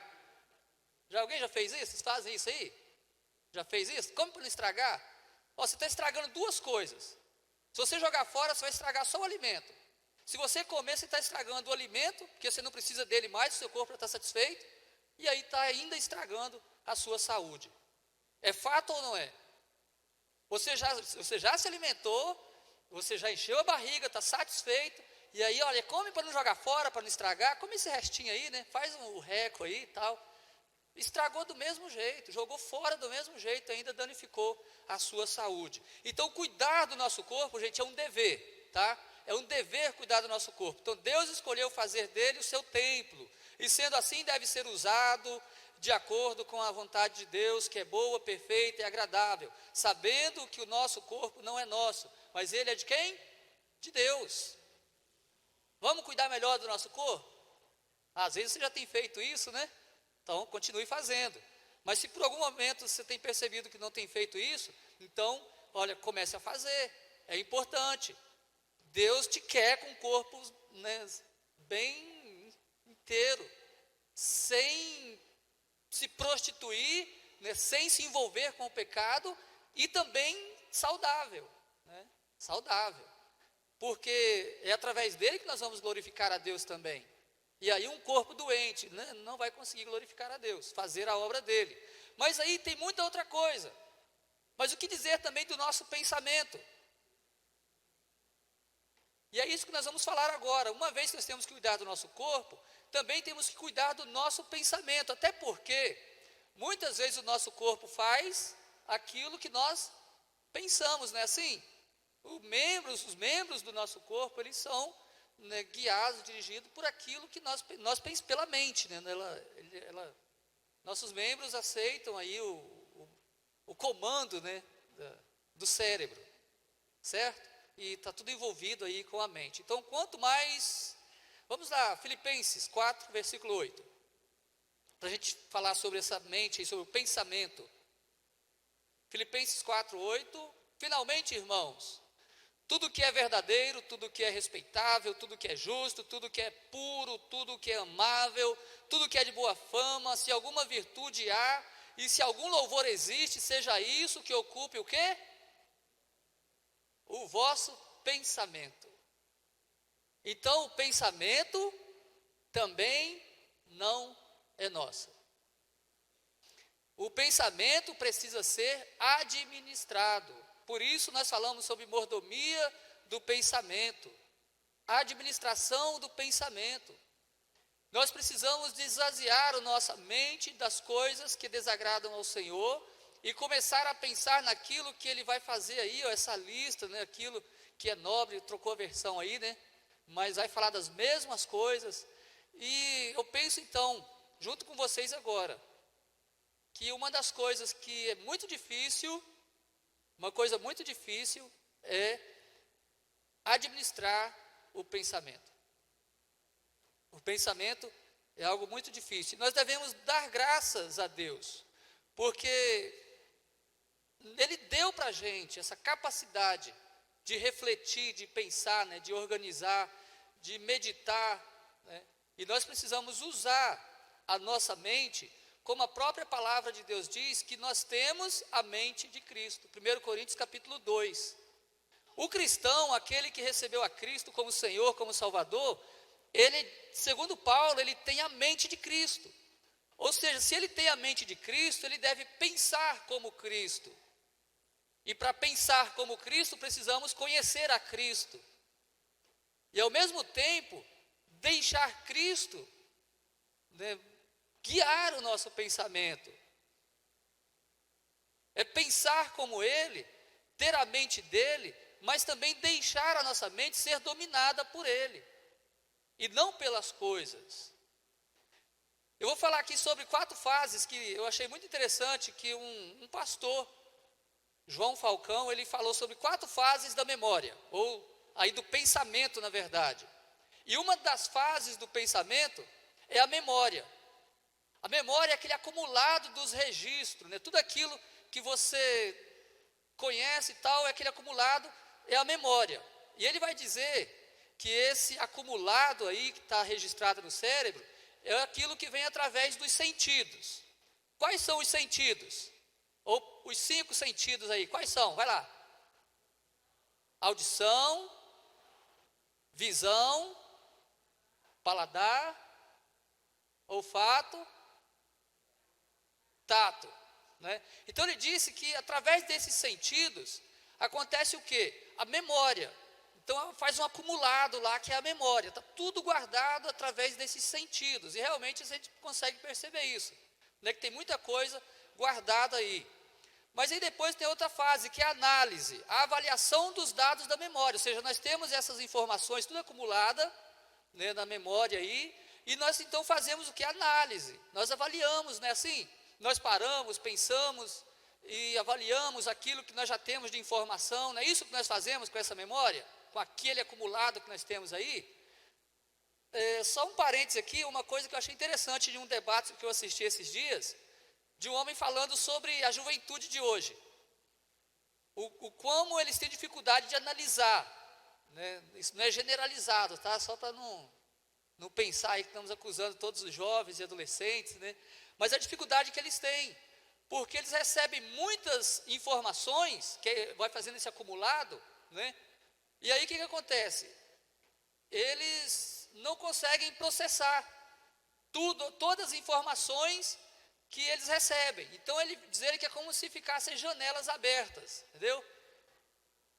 S3: Alguém já fez isso? Vocês fazem isso aí? Já fez isso? Come para não estragar. Você está estragando duas coisas. Se você jogar fora, você vai estragar só o alimento. Se você comer, você está estragando o alimento, porque você não precisa dele mais, o seu corpo já está satisfeito, e aí está ainda estragando a sua saúde. É fato ou não é? Você já se alimentou, você já encheu a barriga, está satisfeito, e aí, olha, come para não jogar fora, para não estragar, come esse restinho aí, né? Faz um reco aí e tal. Estragou do mesmo jeito, jogou fora do mesmo jeito, ainda danificou a sua saúde. Então, cuidar do nosso corpo, gente, é um dever, tá? É um dever cuidar do nosso corpo. Então, Deus escolheu fazer dele o seu templo, e sendo assim, deve ser usado de acordo com a vontade de Deus, que é boa, perfeita e agradável, sabendo que o nosso corpo não é nosso, mas ele é de quem? De Deus. Vamos cuidar melhor do nosso corpo? Às vezes você já tem feito isso, né? Então, continue fazendo. Mas se por algum momento você tem percebido que não tem feito isso, então, olha, comece a fazer. É importante. Deus te quer com o corpo, né, bem inteiro, sem se prostituir, né, sem se envolver com o pecado, e também saudável, né? Saudável. Porque é através dele que nós vamos glorificar a Deus também. E aí um corpo doente, né, não vai conseguir glorificar a Deus, fazer a obra dele. Mas aí tem muita outra coisa. Mas o que dizer também do nosso pensamento? E é isso que nós vamos falar agora. Uma vez que nós temos que cuidar do nosso corpo, também temos que cuidar do nosso pensamento. Até porque, muitas vezes o nosso corpo faz aquilo que nós pensamos, não é assim? Os membros do nosso corpo, eles são, né, guiados, dirigidos por aquilo que nós pensamos pela mente, né? Nossos membros aceitam aí o comando, né, do cérebro, certo? E está tudo envolvido aí com a mente. Então, quanto mais... Vamos lá, Filipenses 4, versículo 8. Para a gente falar sobre essa mente, sobre o pensamento. Filipenses 4, 8. Finalmente, irmãos, tudo que é verdadeiro, tudo que é respeitável, tudo que é justo, tudo que é puro, tudo que é amável, tudo que é de boa fama, se alguma virtude há, e se algum louvor existe, seja isso que ocupe o quê? O vosso pensamento. Então, o pensamento também não é nosso. o pensamento precisa ser administrado. Por isso nós falamos sobre mordomia do pensamento, administração do pensamento. Nós precisamos esvaziar a nossa mente das coisas que desagradam ao Senhor e começar a pensar naquilo que Ele vai fazer aí, ó, essa lista, né, aquilo que é nobre, trocou a versão aí, né, mas vai falar das mesmas coisas. E eu penso então, junto com vocês agora, que uma das coisas que é muito difícil, uma coisa muito difícil é administrar o pensamento. O pensamento é algo muito difícil. Nós devemos dar graças a Deus, porque Ele deu para a gente essa capacidade de refletir, de pensar, né, de organizar, de meditar, né, e nós precisamos usar a nossa mente, como a própria palavra de Deus diz, que nós temos a mente de Cristo. 1 Coríntios capítulo 2. O cristão, aquele que recebeu a Cristo como Senhor, como Salvador, ele, segundo Paulo, ele tem a mente de Cristo. Ou seja, se ele tem a mente de Cristo, ele deve pensar como Cristo. E para pensar como Cristo, precisamos conhecer a Cristo. E ao mesmo tempo, deixar Cristo, né, guiar o nosso pensamento. É pensar como Ele, ter a mente dEle, mas também deixar a nossa mente ser dominada por Ele, e não pelas coisas. Eu vou falar aqui sobre 4 fases que eu achei muito interessante, que um pastor, João Falcão, ele falou sobre 4 fases da memória, ou aí do pensamento, na verdade. E uma das fases do pensamento é a memória. A memória é aquele acumulado dos registros, né? Tudo aquilo que você conhece e tal, é aquele acumulado, é a memória. E ele vai dizer que esse acumulado aí, que está registrado no cérebro, é aquilo que vem através dos sentidos. Quais são os sentidos? Ou os 5 sentidos aí, quais são? Vai lá. Audição, visão, paladar, olfato, tato, né? Então ele disse que através desses sentidos acontece o quê? A memória. Então faz um acumulado lá que é a memória. Está tudo guardado através desses sentidos. E realmente a gente consegue perceber isso, né? Que tem muita coisa guardada aí. Mas aí depois tem outra fase, que é a análise, a avaliação dos dados da memória. Ou seja, nós temos essas informações tudo acumulada, né, na memória aí, e nós então fazemos o que? Análise. Nós avaliamos, né, assim? Nós paramos, pensamos e avaliamos aquilo que nós já temos de informação. Não é isso que nós fazemos com essa memória? Com aquele acumulado que nós temos aí? Só um parênteses aqui, uma coisa que eu achei interessante de um debate que eu assisti esses dias, de um homem falando sobre a juventude de hoje. Como eles têm dificuldade de analisar, né? Isso não é generalizado, tá? Só para não pensar aí que estamos acusando todos os jovens e adolescentes, né? Mas a dificuldade que eles têm, porque eles recebem muitas informações, que vai fazendo esse acumulado, né? E aí o que acontece? Eles não conseguem processar todas as informações que eles recebem. Então ele diz que é como se ficassem janelas abertas, entendeu?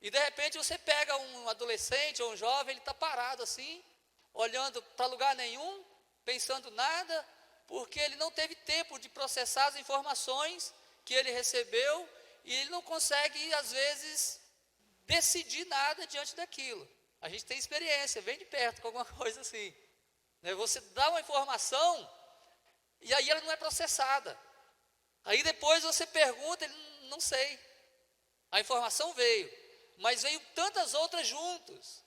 S3: E de repente você pega um adolescente ou um jovem, ele está parado assim, olhando para lugar nenhum, pensando nada, porque ele não teve tempo de processar as informações que ele recebeu, e ele não consegue, às vezes, decidir nada diante daquilo. A gente tem experiência, vem de perto com alguma coisa assim, né? Você dá uma informação, e aí ela não é processada. Aí depois você pergunta, ele não sei. A informação veio, mas veio tantas outras juntos.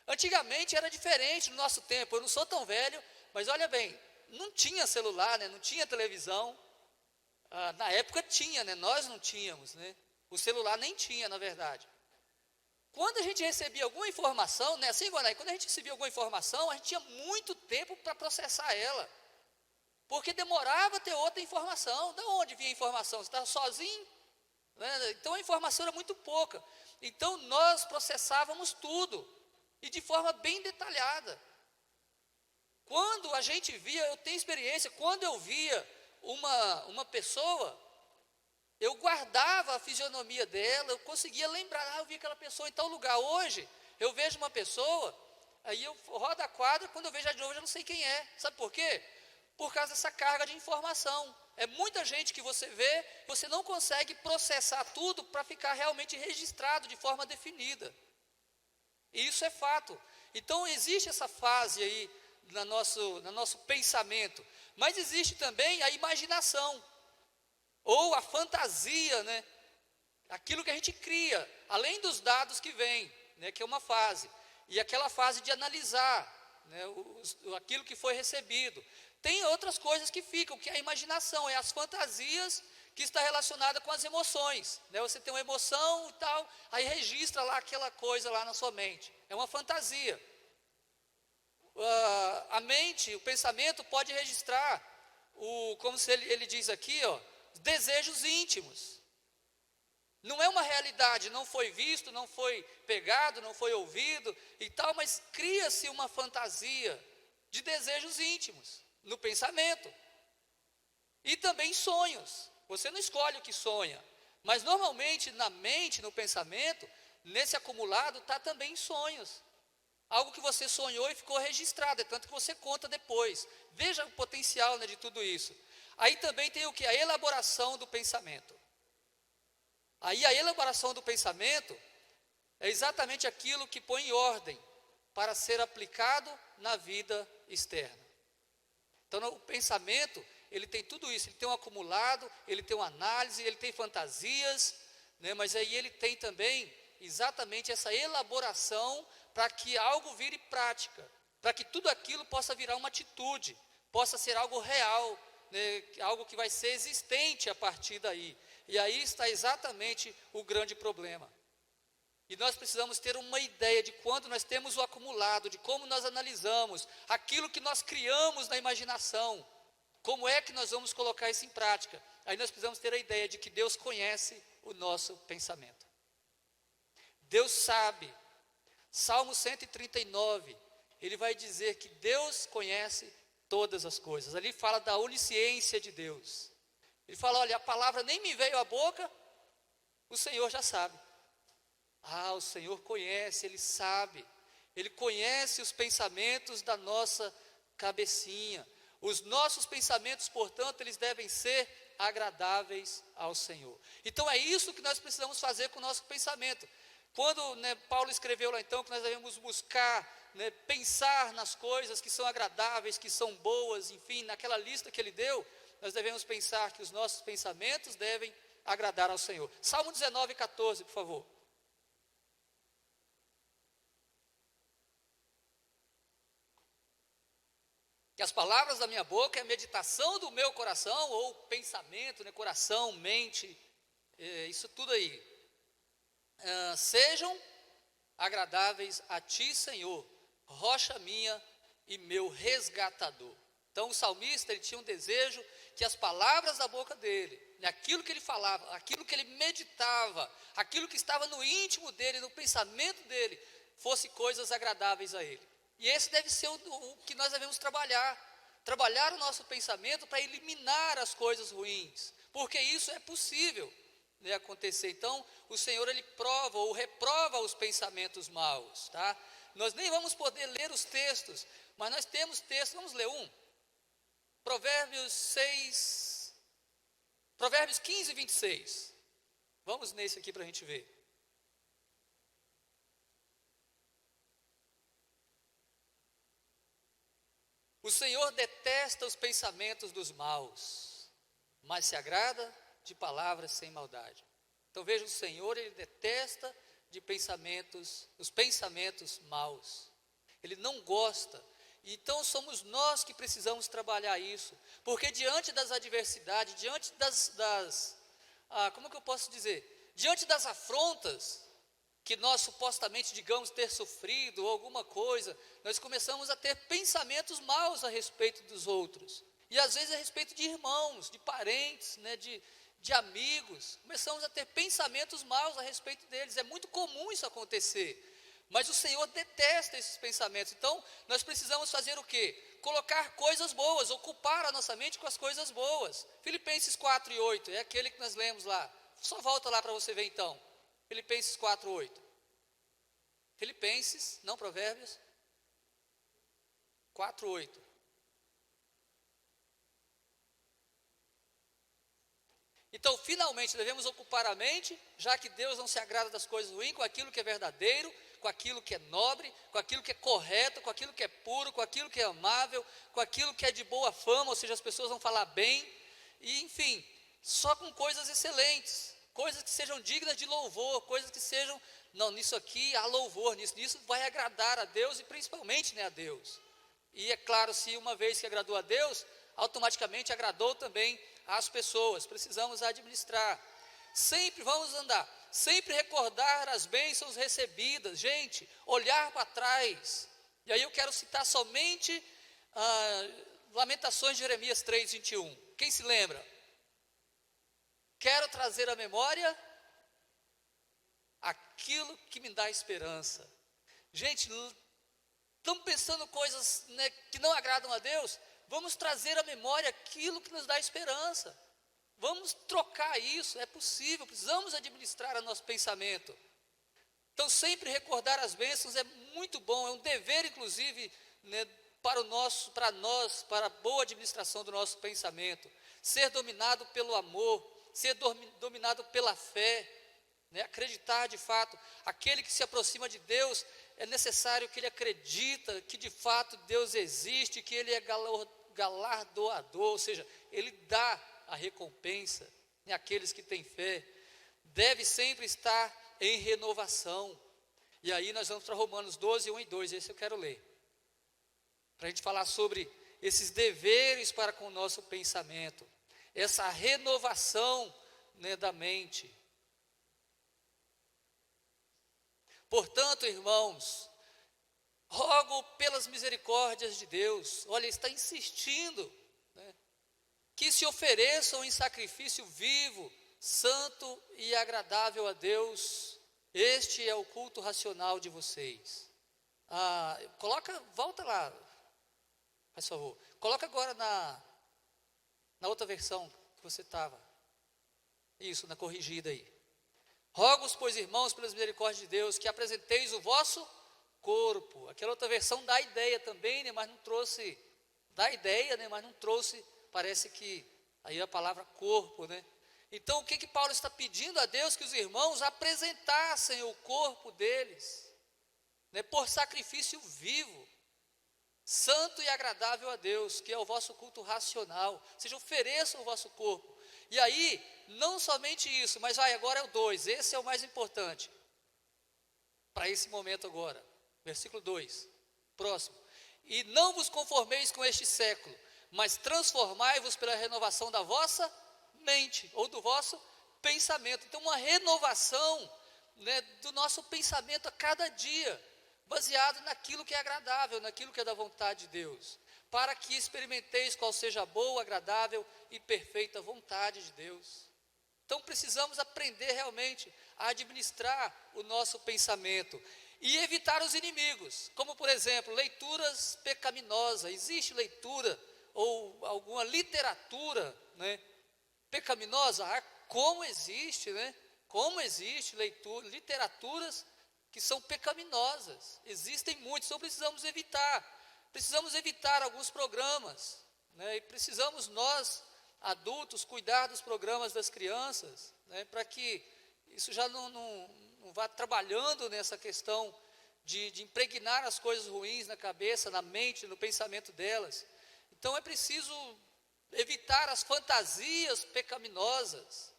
S3: Antigamente era diferente no nosso tempo, eu não sou tão velho, mas olha bem, não tinha celular, né? Não tinha televisão. Na época tinha, né? Nós não tínhamos, né? O celular nem tinha, na verdade. Quando a gente recebia alguma informação, né? Assim, quando a gente recebia alguma informação, a gente tinha muito tempo para processar ela. Porque demorava a ter outra informação. De onde vinha a informação? Você estava sozinho? Né? Então a informação era muito pouca. Então nós processávamos tudo, e de forma bem detalhada. Quando a gente via, eu tenho experiência, quando eu via uma pessoa Eu guardava a fisionomia dela, eu conseguia lembrar, eu vi aquela pessoa em tal lugar. Hoje, eu vejo uma pessoa, aí eu rodo a quadra, quando eu vejo ela de novo, eu já não sei quem é. Sabe por quê? Por causa dessa carga de informação. É muita gente que você vê, você não consegue processar tudo para ficar realmente registrado de forma definida. E isso é fato. Então, existe essa fase aí no nosso pensamento, mas existe também a imaginação, ou a fantasia, né? Aquilo que a gente cria, além dos dados que vêm, né? Que é uma fase, e aquela fase de analisar, né? Aquilo que foi recebido. Tem outras coisas que ficam, que é a imaginação, é as fantasias que está relacionada com as emoções, né? Você tem uma emoção e tal, aí registra lá aquela coisa lá na sua mente, é uma fantasia. A mente, o pensamento pode registrar, como se ele diz aqui, ó, desejos íntimos. Não é uma realidade, não foi visto, não foi pegado, não foi ouvido e tal, mas cria-se uma fantasia de desejos íntimos no pensamento. E também sonhos. Você não escolhe o que sonha, mas normalmente na mente, no pensamento, nesse acumulado está também sonhos. Algo que você sonhou e ficou registrado, é tanto que você conta depois. Veja o potencial, né, de tudo isso. Aí também tem o que? A elaboração do pensamento. Aí a elaboração do pensamento é exatamente aquilo que põe em ordem para ser aplicado na vida externa. Então o pensamento, ele tem tudo isso, ele tem um acumulado, ele tem uma análise, ele tem fantasias, né, mas aí ele tem também exatamente essa elaboração para que algo vire prática, para que tudo aquilo possa virar uma atitude, possa ser algo real, né, algo que vai ser existente a partir daí. E aí está exatamente o grande problema. E nós precisamos ter uma ideia de quando nós temos o acumulado, de como nós analisamos, aquilo que nós criamos na imaginação, como é que nós vamos colocar isso em prática. Aí nós precisamos ter a ideia de que Deus conhece o nosso pensamento. Deus sabe. Salmo 139, ele vai dizer que Deus conhece todas as coisas. Ali fala da onisciência de Deus. Ele fala, olha, a palavra nem me veio à boca, o Senhor já sabe. O Senhor conhece, Ele sabe. Ele conhece os pensamentos da nossa cabecinha. Os nossos pensamentos, portanto, eles devem ser agradáveis ao Senhor. Então é isso que nós precisamos fazer com o nosso pensamento. Quando, né, Paulo escreveu lá então que nós devemos buscar, né, pensar nas coisas que são agradáveis, que são boas, enfim, naquela lista que ele deu, nós devemos pensar que os nossos pensamentos devem agradar ao Senhor. Salmo 19, 14, por favor. Que as palavras da minha boca e a meditação do meu coração, ou pensamento, né, coração, mente, isso tudo aí, sejam agradáveis a ti, Senhor, rocha minha e meu resgatador. Então o salmista, ele tinha um desejo que as palavras da boca dele, né, aquilo que ele falava, aquilo que ele meditava, aquilo que estava no íntimo dele, no pensamento dele, fosse coisas agradáveis a ele. E esse deve ser o que nós devemos trabalhar o nosso pensamento para eliminar as coisas ruins, porque isso é possível, né, acontecer. Então o Senhor, ele prova ou reprova os pensamentos maus, tá? Nós nem vamos poder ler os textos, mas nós temos textos, vamos ler um, Provérbios 15, 26, vamos nesse aqui para a gente ver. O Senhor detesta os pensamentos dos maus, mas se agrada de palavras sem maldade. Então veja, o Senhor, ele detesta os pensamentos maus. Ele não gosta. Então somos nós que precisamos trabalhar isso, porque diante das adversidades, diante como que eu posso dizer? Diante das afrontas que nós supostamente digamos ter sofrido ou alguma coisa, nós começamos a ter pensamentos maus a respeito dos outros. E às vezes a respeito de irmãos, de parentes, né, de amigos. Começamos a ter pensamentos maus a respeito deles. É muito comum isso acontecer. Mas o Senhor detesta esses pensamentos. Então, nós precisamos fazer o quê? Colocar coisas boas, ocupar a nossa mente com as coisas boas. Filipenses 4 e 8, é aquele que nós lemos lá. Só volta lá para você ver então. Filipenses 4, 8. Filipenses, não Provérbios. 4, 8. Então, finalmente, devemos ocupar a mente, já que Deus não se agrada das coisas ruins, com aquilo que é verdadeiro, com aquilo que é nobre, com aquilo que é correto, com aquilo que é puro, com aquilo que é amável, com aquilo que é de boa fama, ou seja, as pessoas vão falar bem, e enfim, só com coisas excelentes, coisas que sejam dignas de louvor, coisas que sejam, não, nisso aqui há louvor, nisso vai agradar a Deus e principalmente, né, a Deus. E é claro, se uma vez que agradou a Deus, automaticamente agradou também as pessoas. Precisamos administrar. Sempre vamos andar, sempre recordar as bênçãos recebidas. Gente, olhar para trás. E aí eu quero citar somente Lamentações de Jeremias 3, 21. Quem se lembra? Quero trazer à memória aquilo que me dá esperança. Gente, estamos pensando coisas, né, que não agradam a Deus. Vamos trazer à memória aquilo que nos dá esperança. Vamos trocar isso, é possível, precisamos administrar o nosso pensamento. Então, sempre recordar as bênçãos é muito bom, é um dever, inclusive, né, para nós, para a boa administração do nosso pensamento. Ser dominado pelo amor, ser dominado pela fé, né, acreditar de fato. Aquele que se aproxima de Deus, é necessário que ele acredita que de fato Deus existe, que ele é galardoador, ou seja, ele dá a recompensa àqueles que têm fé. Deve sempre estar em renovação. E aí nós vamos para Romanos 12, 1 e 2, esse eu quero ler, para a gente falar sobre esses deveres para com o nosso pensamento, essa renovação, né, da mente. Portanto, irmãos, rogo pelas misericórdias de Deus, olha, está insistindo, né, que se ofereçam em sacrifício vivo, santo e agradável a Deus. Este é o culto racional de vocês. Volta lá, faz favor. Coloca agora na outra versão que você estava. Isso, na corrigida aí. Rogo-os, pois, irmãos, pelas misericórdias de Deus, que apresenteis o vosso corpo. Aquela outra versão dá ideia também, né, mas não trouxe, dá ideia, né, mas não trouxe, parece que, aí a palavra corpo, né. Então, o que Paulo está pedindo a Deus? Que os irmãos apresentassem o corpo deles, né, por sacrifício vivo, santo e agradável a Deus, que é o vosso culto racional, ou seja, ofereçam o vosso corpo. E aí, não somente isso, mas agora é o 2, esse é o mais importante, para esse momento agora, versículo 2, próximo. E não vos conformeis com este século, mas transformai-vos pela renovação da vossa mente, ou do vosso pensamento. Então, uma renovação, né, do nosso pensamento a cada dia, baseado naquilo que é agradável, naquilo que é da vontade de Deus, para que experimenteis qual seja a boa, agradável e perfeita vontade de Deus. Então precisamos aprender realmente a administrar o nosso pensamento e evitar os inimigos, como por exemplo, leituras pecaminosas. Existe leitura ou alguma literatura, né, pecaminosa? Como existe, né? Como existe literaturas que são pecaminosas, existem muitos, então precisamos evitar alguns programas, né, e precisamos nós, adultos, cuidar dos programas das crianças, né, para que isso já não vá trabalhando nessa questão de impregnar as coisas ruins na cabeça, na mente, no pensamento delas. Então é preciso evitar as fantasias pecaminosas.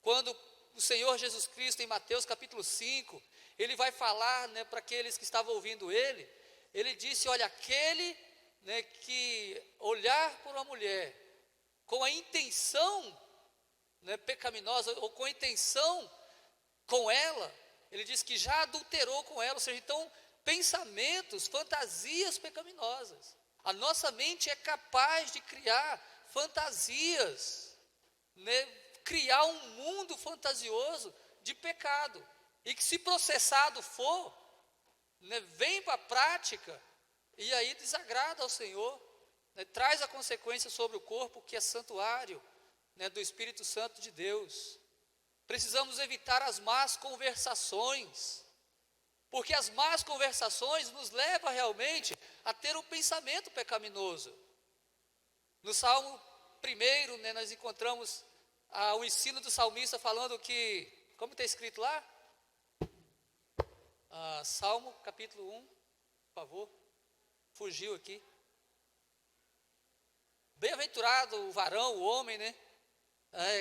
S3: Quando o Senhor Jesus Cristo, em Mateus capítulo 5, ele vai falar, né, para aqueles que estavam ouvindo ele disse, olha, aquele, né, que olhar por uma mulher com a intenção, né, pecaminosa, ou com a intenção com ela, ele diz que já adulterou com ela, ou seja, então, pensamentos, fantasias pecaminosas. A nossa mente é capaz de criar fantasias, né, criar um mundo fantasioso de pecado, e que se processado for, né, vem para a prática e aí desagrada ao Senhor, né, traz a consequência sobre o corpo, que é santuário, né, do Espírito Santo de Deus. Precisamos evitar as más conversações, porque as más conversações nos levam realmente a ter um pensamento pecaminoso. No Salmo 1, né, nós encontramos o ensino do salmista falando que, como está escrito lá? Salmo capítulo 1, por favor, fugiu aqui. Bem-aventurado o varão, o homem, né?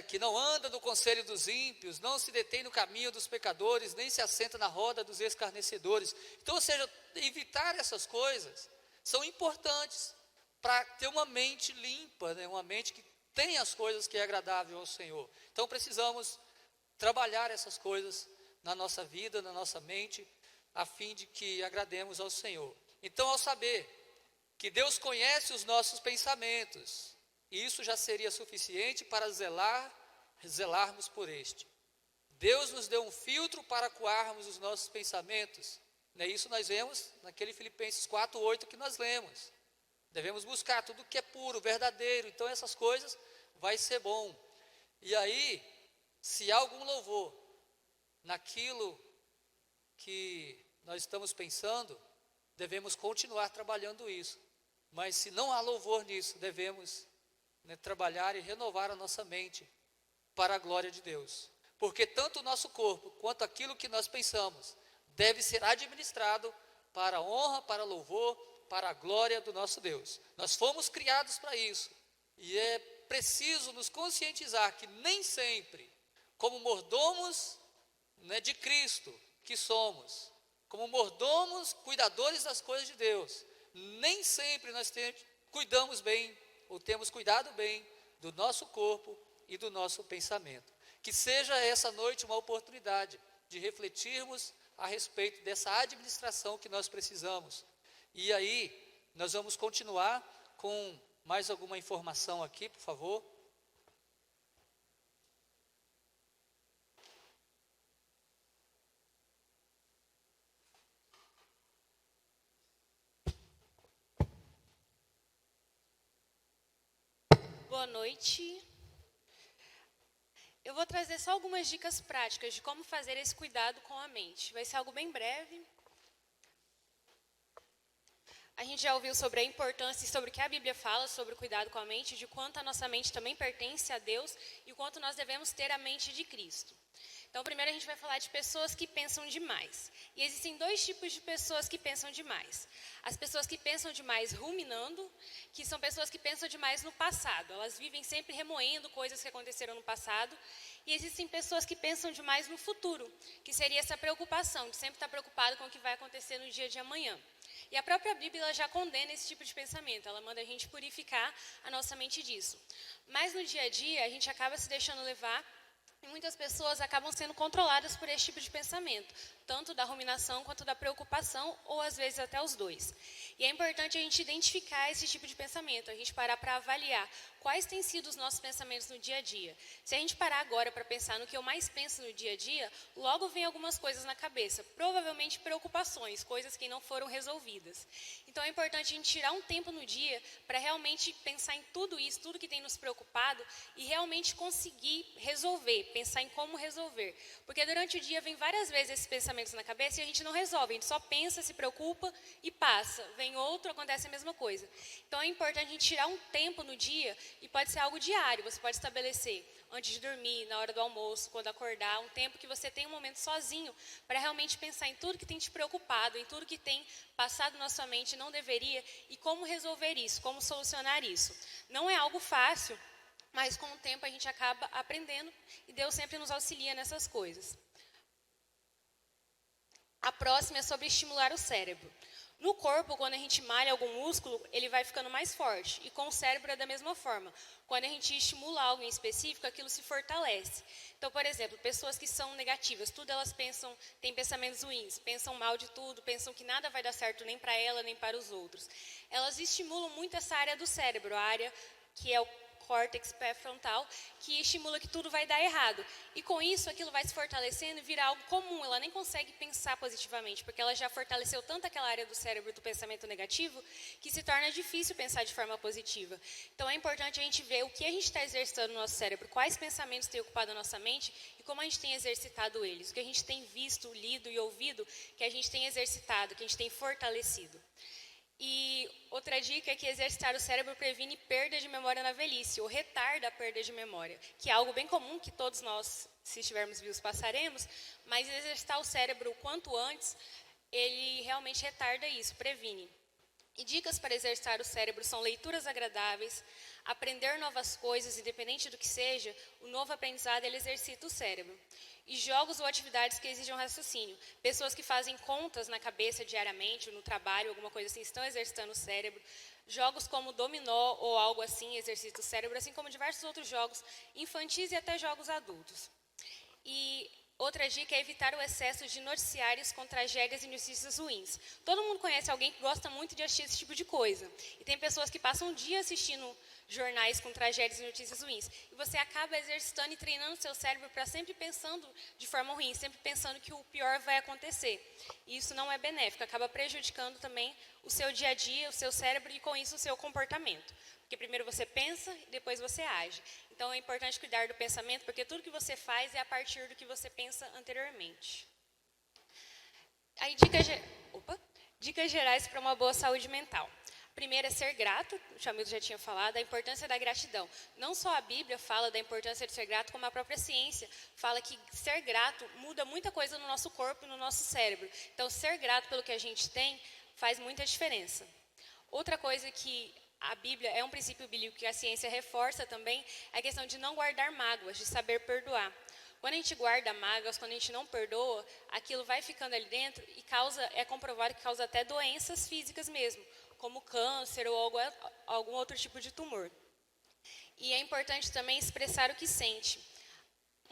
S3: Que não anda no conselho dos ímpios, não se detém no caminho dos pecadores, nem se assenta na roda dos escarnecedores. Então, ou seja, evitar essas coisas são importantes para ter uma mente limpa, né? Uma mente que tem as coisas que é agradável ao Senhor. Então, precisamos trabalhar essas coisas na nossa vida, na nossa mente, a fim de que agrademos ao Senhor. Então, ao saber que Deus conhece os nossos pensamentos, isso já seria suficiente para zelarmos por este. Deus nos deu um filtro para coarmos os nossos pensamentos. Isso nós vemos naquele Filipenses 4:8 que nós lemos. Devemos buscar tudo que é puro, verdadeiro. Então essas coisas vai ser bom. E aí, se há algum louvor naquilo que nós estamos pensando, devemos continuar trabalhando isso. Mas se não há louvor nisso, devemos, né, trabalhar e renovar a nossa mente para a glória de Deus. Porque tanto o nosso corpo quanto aquilo que nós pensamos deve ser administrado para a honra, para louvor, para a glória do nosso Deus. Nós fomos criados para isso. E é preciso nos conscientizar que nem sempre, como mordomos, né, de Cristo que somos, como mordomos, cuidadores das coisas de Deus, nem sempre nós cuidamos bem, ou temos cuidado bem do nosso corpo e do nosso pensamento. Que seja essa noite uma oportunidade de refletirmos a respeito dessa administração que nós precisamos. E aí, nós vamos continuar com mais alguma informação aqui, por favor.
S4: Boa noite. Eu vou trazer só algumas dicas práticas de como fazer esse cuidado com a mente. Vai ser algo bem breve. A gente já ouviu sobre a importância e sobre o que a Bíblia fala sobre o cuidado com a mente, de quanto a nossa mente também pertence a Deus e o quanto nós devemos ter a mente de Cristo. Então, primeiro a gente vai falar de pessoas que pensam demais. E existem dois tipos de pessoas que pensam demais. As pessoas que pensam demais ruminando, que são pessoas que pensam demais no passado. Elas vivem sempre remoendo coisas que aconteceram no passado. E existem pessoas que pensam demais no futuro, que seria essa preocupação, de sempre estar preocupado com o que vai acontecer no dia de amanhã. E a própria Bíblia ela já condena esse tipo de pensamento, ela manda a gente purificar a nossa mente disso. Mas no dia a dia, a gente acaba se deixando levar e muitas pessoas acabam sendo controladas por esse tipo de pensamento, tanto da ruminação quanto da preocupação, ou às vezes até os dois. E é importante a gente identificar esse tipo de pensamento, a gente parar para avaliar quais têm sido os nossos pensamentos no dia a dia. Se a gente parar agora para pensar no que eu mais penso no dia a dia, logo vem algumas coisas na cabeça, provavelmente preocupações, coisas que não foram resolvidas. Então é importante a gente tirar um tempo no dia para realmente pensar em tudo isso, tudo que tem nos preocupado e realmente conseguir resolver, pensar em como resolver. Porque durante o dia vem várias vezes esses pensamentos na cabeça e a gente não resolve, a gente só pensa, se preocupa e passa. Vem outro, acontece a mesma coisa. Então é importante a gente tirar um tempo no dia. E pode ser algo diário, você pode estabelecer antes de dormir, na hora do almoço, quando acordar, um tempo que você tem um momento sozinho para realmente pensar em tudo que tem te preocupado, em tudo que tem passado na sua mente, não deveria, e como resolver isso, como solucionar isso. Não é algo fácil, mas com o tempo a gente acaba aprendendo e Deus sempre nos auxilia nessas coisas. A próxima é sobre estimular o cérebro. No corpo, quando a gente malha algum músculo, ele vai ficando mais forte. E com o cérebro é da mesma forma. Quando a gente estimula algo em específico, aquilo se fortalece. Então, por exemplo, pessoas que são negativas, tudo elas pensam, têm pensamentos ruins, pensam mal de tudo, pensam que nada vai dar certo nem para ela, nem para os outros. Elas estimulam muito essa área do cérebro, a área que é o córtex pré-frontal, que estimula que tudo vai dar errado. E com isso, aquilo vai se fortalecendo e vira algo comum. Ela nem consegue pensar positivamente, porque ela já fortaleceu tanto aquela área do cérebro do pensamento negativo, que se torna difícil pensar de forma positiva. Então, é importante a gente ver o que a gente está exercitando no nosso cérebro, quais pensamentos têm ocupado a nossa mente e como a gente tem exercitado eles. O que a gente tem visto, lido e ouvido, que a gente tem exercitado, que a gente tem fortalecido. E outra dica é que exercitar o cérebro previne perda de memória na velhice, ou retarda a perda de memória, que é algo bem comum que todos nós, se estivermos vivos, passaremos, mas exercitar o cérebro o quanto antes, ele realmente retarda isso, previne. E dicas para exercitar o cérebro são leituras agradáveis, aprender novas coisas, independente do que seja, o novo aprendizado ele exercita o cérebro. E jogos ou atividades que exijam raciocínio. Pessoas que fazem contas na cabeça diariamente, ou no trabalho, alguma coisa assim, estão exercitando o cérebro. Jogos como dominó ou algo assim exercita o cérebro, assim como diversos outros jogos infantis e até jogos adultos. E outra dica é evitar o excesso de noticiários com tragédias e notícias ruins. Todo mundo conhece alguém que gosta muito de assistir esse tipo de coisa. E tem pessoas que passam um dia assistindo jornais com tragédias e notícias ruins. E você acaba exercitando e treinando seu cérebro para sempre pensando de forma ruim, sempre pensando que o pior vai acontecer. E isso não é benéfico, acaba prejudicando também o seu dia a dia, o seu cérebro e com isso o seu comportamento. Porque primeiro você pensa e depois você age. Então é importante cuidar do pensamento, porque tudo que você faz é a partir do que você pensa anteriormente. Aí, dicas gerais para uma boa saúde mental. Primeiro é ser grato, o Chamildo já tinha falado, a importância da gratidão. Não só a Bíblia fala da importância de ser grato, como a própria ciência fala que ser grato muda muita coisa no nosso corpo e no nosso cérebro. Então, ser grato pelo que a gente tem faz muita diferença. Outra coisa que a Bíblia é um princípio bíblico que a ciência reforça também, é a questão de não guardar mágoas, de saber perdoar. Quando a gente guarda mágoas, quando a gente não perdoa, aquilo vai ficando ali dentro e é comprovado que causa até doenças físicas mesmo, como câncer ou algum outro tipo de tumor. E é importante também expressar o que sente.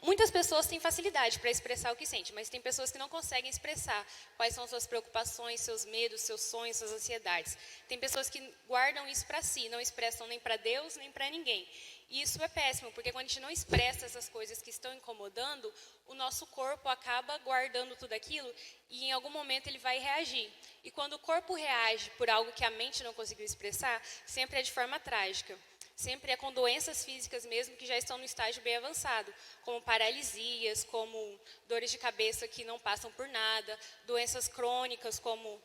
S4: Muitas pessoas têm facilidade para expressar o que sente, mas tem pessoas que não conseguem expressar quais são suas preocupações, seus medos, seus sonhos, suas ansiedades. Tem pessoas que guardam isso para si, não expressam nem para Deus, nem para ninguém. E isso é péssimo, porque quando a gente não expressa essas coisas que estão incomodando, o nosso corpo acaba guardando tudo aquilo e em algum momento ele vai reagir. E quando o corpo reage por algo que a mente não conseguiu expressar, sempre é de forma trágica. Sempre é com doenças físicas mesmo que já estão no estágio bem avançado, como paralisias, como dores de cabeça que não passam por nada, doenças crônicas como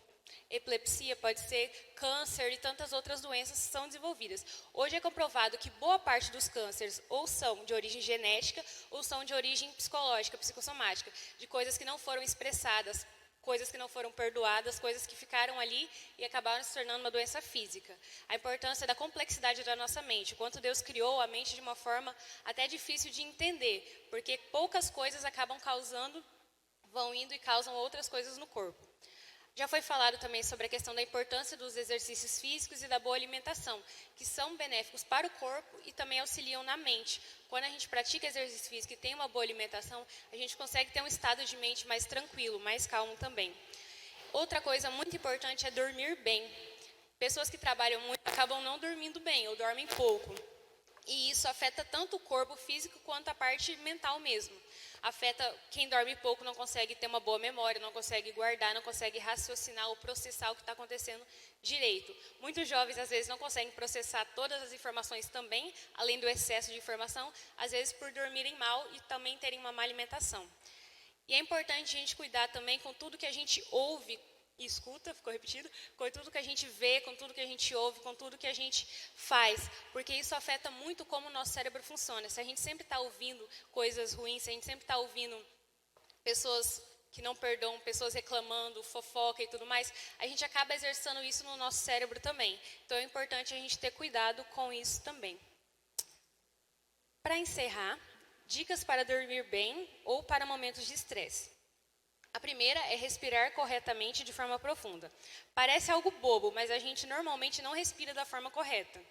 S4: epilepsia, pode ser câncer e tantas outras doenças que são desenvolvidas. Hoje é comprovado que boa parte dos cânceres ou são de origem genética ou são de origem psicológica, psicossomática, de coisas que não foram expressadas, coisas que não foram perdoadas, coisas que ficaram ali e acabaram se tornando uma doença física. A importância da complexidade da nossa mente, o quanto Deus criou a mente de uma forma até difícil de entender, porque poucas coisas vão indo e causam outras coisas no corpo. Já foi falado também sobre a questão da importância dos exercícios físicos e da boa alimentação, que são benéficos para o corpo e também auxiliam na mente. Quando a gente pratica exercício físico e tem uma boa alimentação, a gente consegue ter um estado de mente mais tranquilo, mais calmo também. Outra coisa muito importante é dormir bem. Pessoas que trabalham muito acabam não dormindo bem ou dormem pouco. E isso afeta tanto o corpo físico quanto a parte mental mesmo. Afeta quem dorme pouco, não consegue ter uma boa memória, não consegue guardar, não consegue raciocinar ou processar o que está acontecendo direito. Muitos jovens, às vezes, não conseguem processar todas as informações também, além do excesso de informação, às vezes por dormirem mal e também terem uma má alimentação. E é importante a gente cuidar também com tudo que a gente ouve e escuta, ficou repetido, com tudo que a gente vê, com tudo que a gente ouve, com tudo que a gente faz, porque isso afeta muito como o nosso cérebro funciona. Se a gente sempre está ouvindo coisas ruins, se a gente sempre está ouvindo pessoas que não perdoam, pessoas reclamando, fofoca e tudo mais, a gente acaba exercendo isso no nosso cérebro também. Então é importante a gente ter cuidado com isso também. Para encerrar, dicas para dormir bem ou para momentos de estresse. A primeira é respirar corretamente de forma profunda. Parece algo bobo, mas a gente normalmente não respira da forma correta.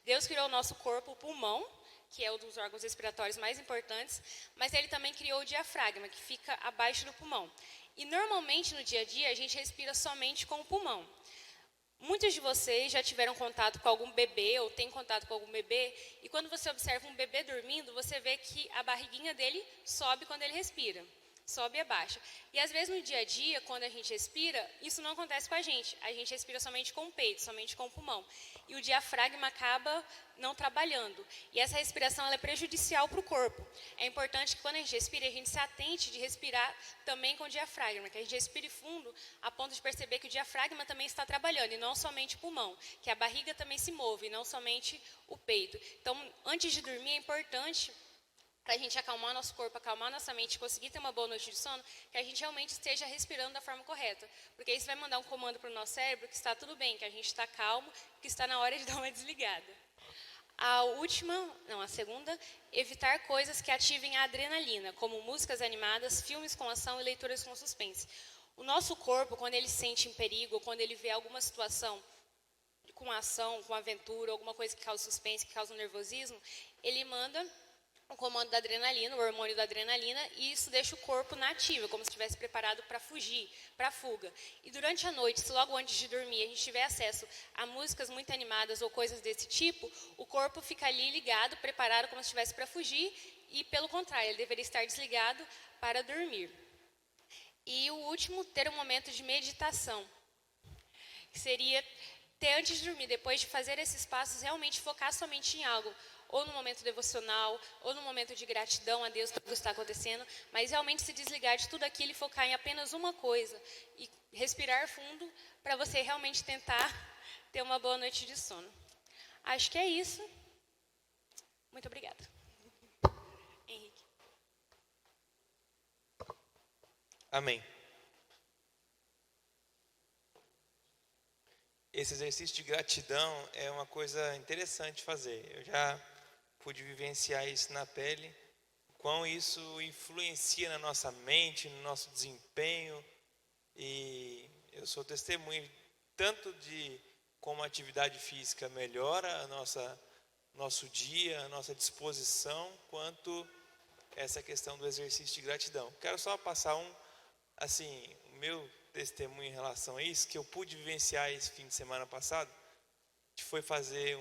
S4: Deus criou o nosso corpo, o pulmão, que é um dos órgãos respiratórios mais importantes, mas Ele também criou o diafragma, que fica abaixo do pulmão. E normalmente no dia a dia a gente respira somente com o pulmão. Muitos de vocês já tiveram contato com algum bebê ou têm contato com algum bebê, e quando você observa um bebê dormindo, você vê que a barriguinha dele sobe quando ele respira, sobe e abaixa. E às vezes no dia a dia, quando a gente respira, isso não acontece com a gente respira somente com o peito, somente com o pulmão. E o diafragma acaba não trabalhando. E essa respiração ela é prejudicial para o corpo. É importante que quando a gente respire, a gente se atente de respirar também com o diafragma, que a gente respire fundo a ponto de perceber que o diafragma também está trabalhando, e não somente o pulmão, que a barriga também se move, e não somente o peito. Então, antes de dormir, é importante, para a gente acalmar nosso corpo, acalmar nossa mente, conseguir ter uma boa noite de sono, que a gente realmente esteja respirando da forma correta. Porque isso vai mandar um comando para o nosso cérebro que está tudo bem, que a gente está calmo, que está na hora de dar uma desligada. A segunda, evitar coisas que ativem a adrenalina, como músicas animadas, filmes com ação e leituras com suspense. O nosso corpo, quando ele se sente em perigo, quando ele vê alguma situação com ação, com aventura, alguma coisa que causa suspense, que causa um nervosismo, ele manda o comando da adrenalina, o hormônio da adrenalina, e isso deixa o corpo na ativa, como se estivesse preparado para fugir, para fuga. E durante a noite, se logo antes de dormir a gente tiver acesso a músicas muito animadas ou coisas desse tipo, o corpo fica ali ligado, preparado como se estivesse para fugir, e pelo contrário, ele deveria estar desligado para dormir. E o último, ter um momento de meditação, que seria ter antes de dormir, depois de fazer esses passos, realmente focar somente em algo, ou no momento devocional, ou no momento de gratidão a Deus por tudo que está acontecendo, mas realmente se desligar de tudo aquilo e focar em apenas uma coisa, e respirar fundo para você realmente tentar ter uma boa noite de sono. Acho que é isso. Muito obrigada. Henrique.
S1: Amém. Esse exercício de gratidão é uma coisa interessante fazer. Eu já pude vivenciar isso na pele, quão isso influencia na nossa mente, no nosso desempenho. E eu sou testemunho tanto de como a atividade física melhora nosso dia, a nossa disposição, quanto essa questão do exercício de gratidão. Quero só passar o meu testemunho em relação a isso, que eu pude vivenciar esse fim de semana passado. A gente foi fazer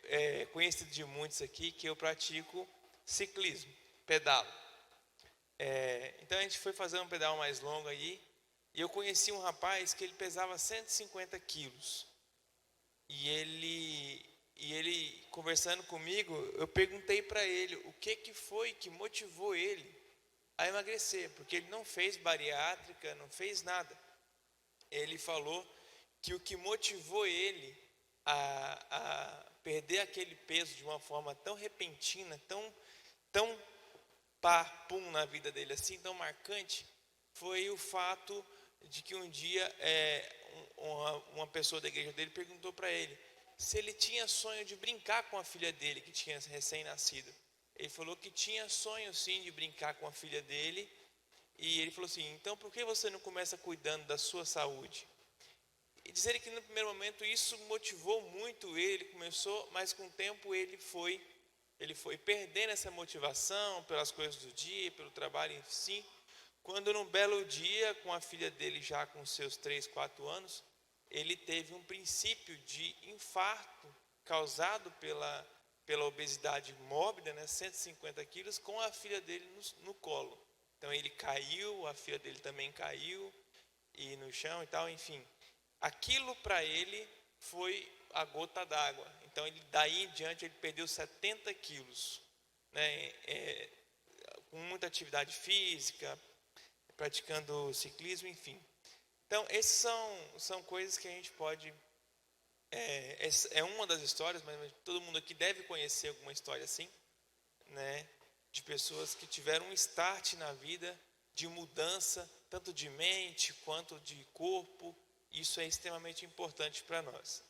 S1: é conhecido de muitos aqui que eu pratico ciclismo, pedalo. Então a gente foi fazer um pedal mais longo aí, e eu conheci um rapaz que ele pesava 150 quilos. E ele conversando comigo, eu perguntei para ele o que foi que motivou ele a emagrecer, porque ele não fez bariátrica, não fez nada. Ele falou que o que motivou ele a perder aquele peso de uma forma tão repentina, tão pum na vida dele, assim, tão marcante, foi o fato de que um dia uma pessoa da igreja dele perguntou para ele se ele tinha sonho de brincar com a filha dele, que tinha recém-nascido. Ele falou que tinha sonho sim de brincar com a filha dele, e ele falou assim: então por que você não começa cuidando da sua saúde? E dizer que no primeiro momento isso motivou muito ele, começou, mas com o tempo ele foi perdendo essa motivação pelas coisas do dia, pelo trabalho em si, quando num belo dia, com a filha dele já com seus 3, 4 anos, ele teve um princípio de infarto causado pela obesidade mórbida, 150 quilos, com a filha dele no colo. Então ele caiu, a filha dele também caiu, e no chão e tal, enfim. Aquilo para ele foi a gota d'água. Então daí em diante ele perdeu 70 quilos, com muita atividade física, praticando ciclismo, enfim. Então essas são coisas que a gente pode... é uma das histórias, mas todo mundo aqui deve conhecer alguma história assim, de pessoas que tiveram um start na vida de mudança, tanto de mente quanto de corpo. Isso é extremamente importante para nós,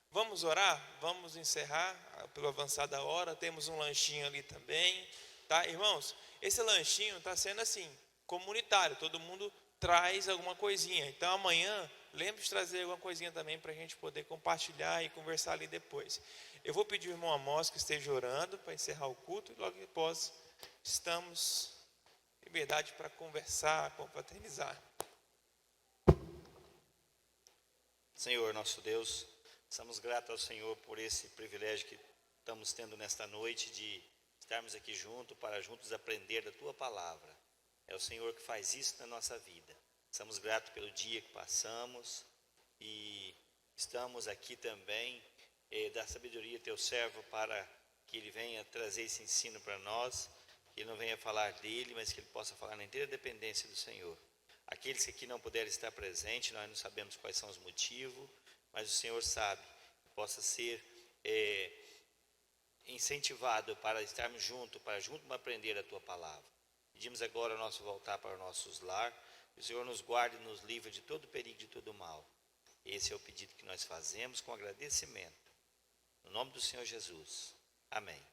S1: Vamos orar? Vamos encerrar pelo avançar da hora. Temos um lanchinho ali também, tá, irmãos? Esse lanchinho está sendo assim, comunitário, todo mundo traz alguma coisinha. Então amanhã, lembre de trazer alguma coisinha também para a gente poder compartilhar e conversar ali depois. Eu vou pedir ao irmão Amós que esteja orando para encerrar o culto, e logo após estamos em liberdade para conversar, confraternizar.
S5: Senhor, nosso Deus, estamos gratos ao Senhor por esse privilégio que estamos tendo nesta noite de estarmos aqui juntos para juntos aprender da Tua Palavra. É o Senhor que faz isso na nossa vida. Estamos gratos pelo dia que passamos e estamos aqui também, da sabedoria Teu servo para que Ele venha trazer esse ensino para nós, que Ele não venha falar dele, mas que Ele possa falar na inteira dependência do Senhor. Aqueles que aqui não puderem estar presentes, nós não sabemos quais são os motivos, mas o Senhor sabe, possa ser incentivado para estarmos juntos, para juntos aprender a Tua Palavra. Pedimos agora o nosso voltar para os nossos lar, que o Senhor nos guarde e nos livre de todo perigo, de todo mal. Esse é o pedido que nós fazemos com agradecimento. No nome do Senhor Jesus. Amém.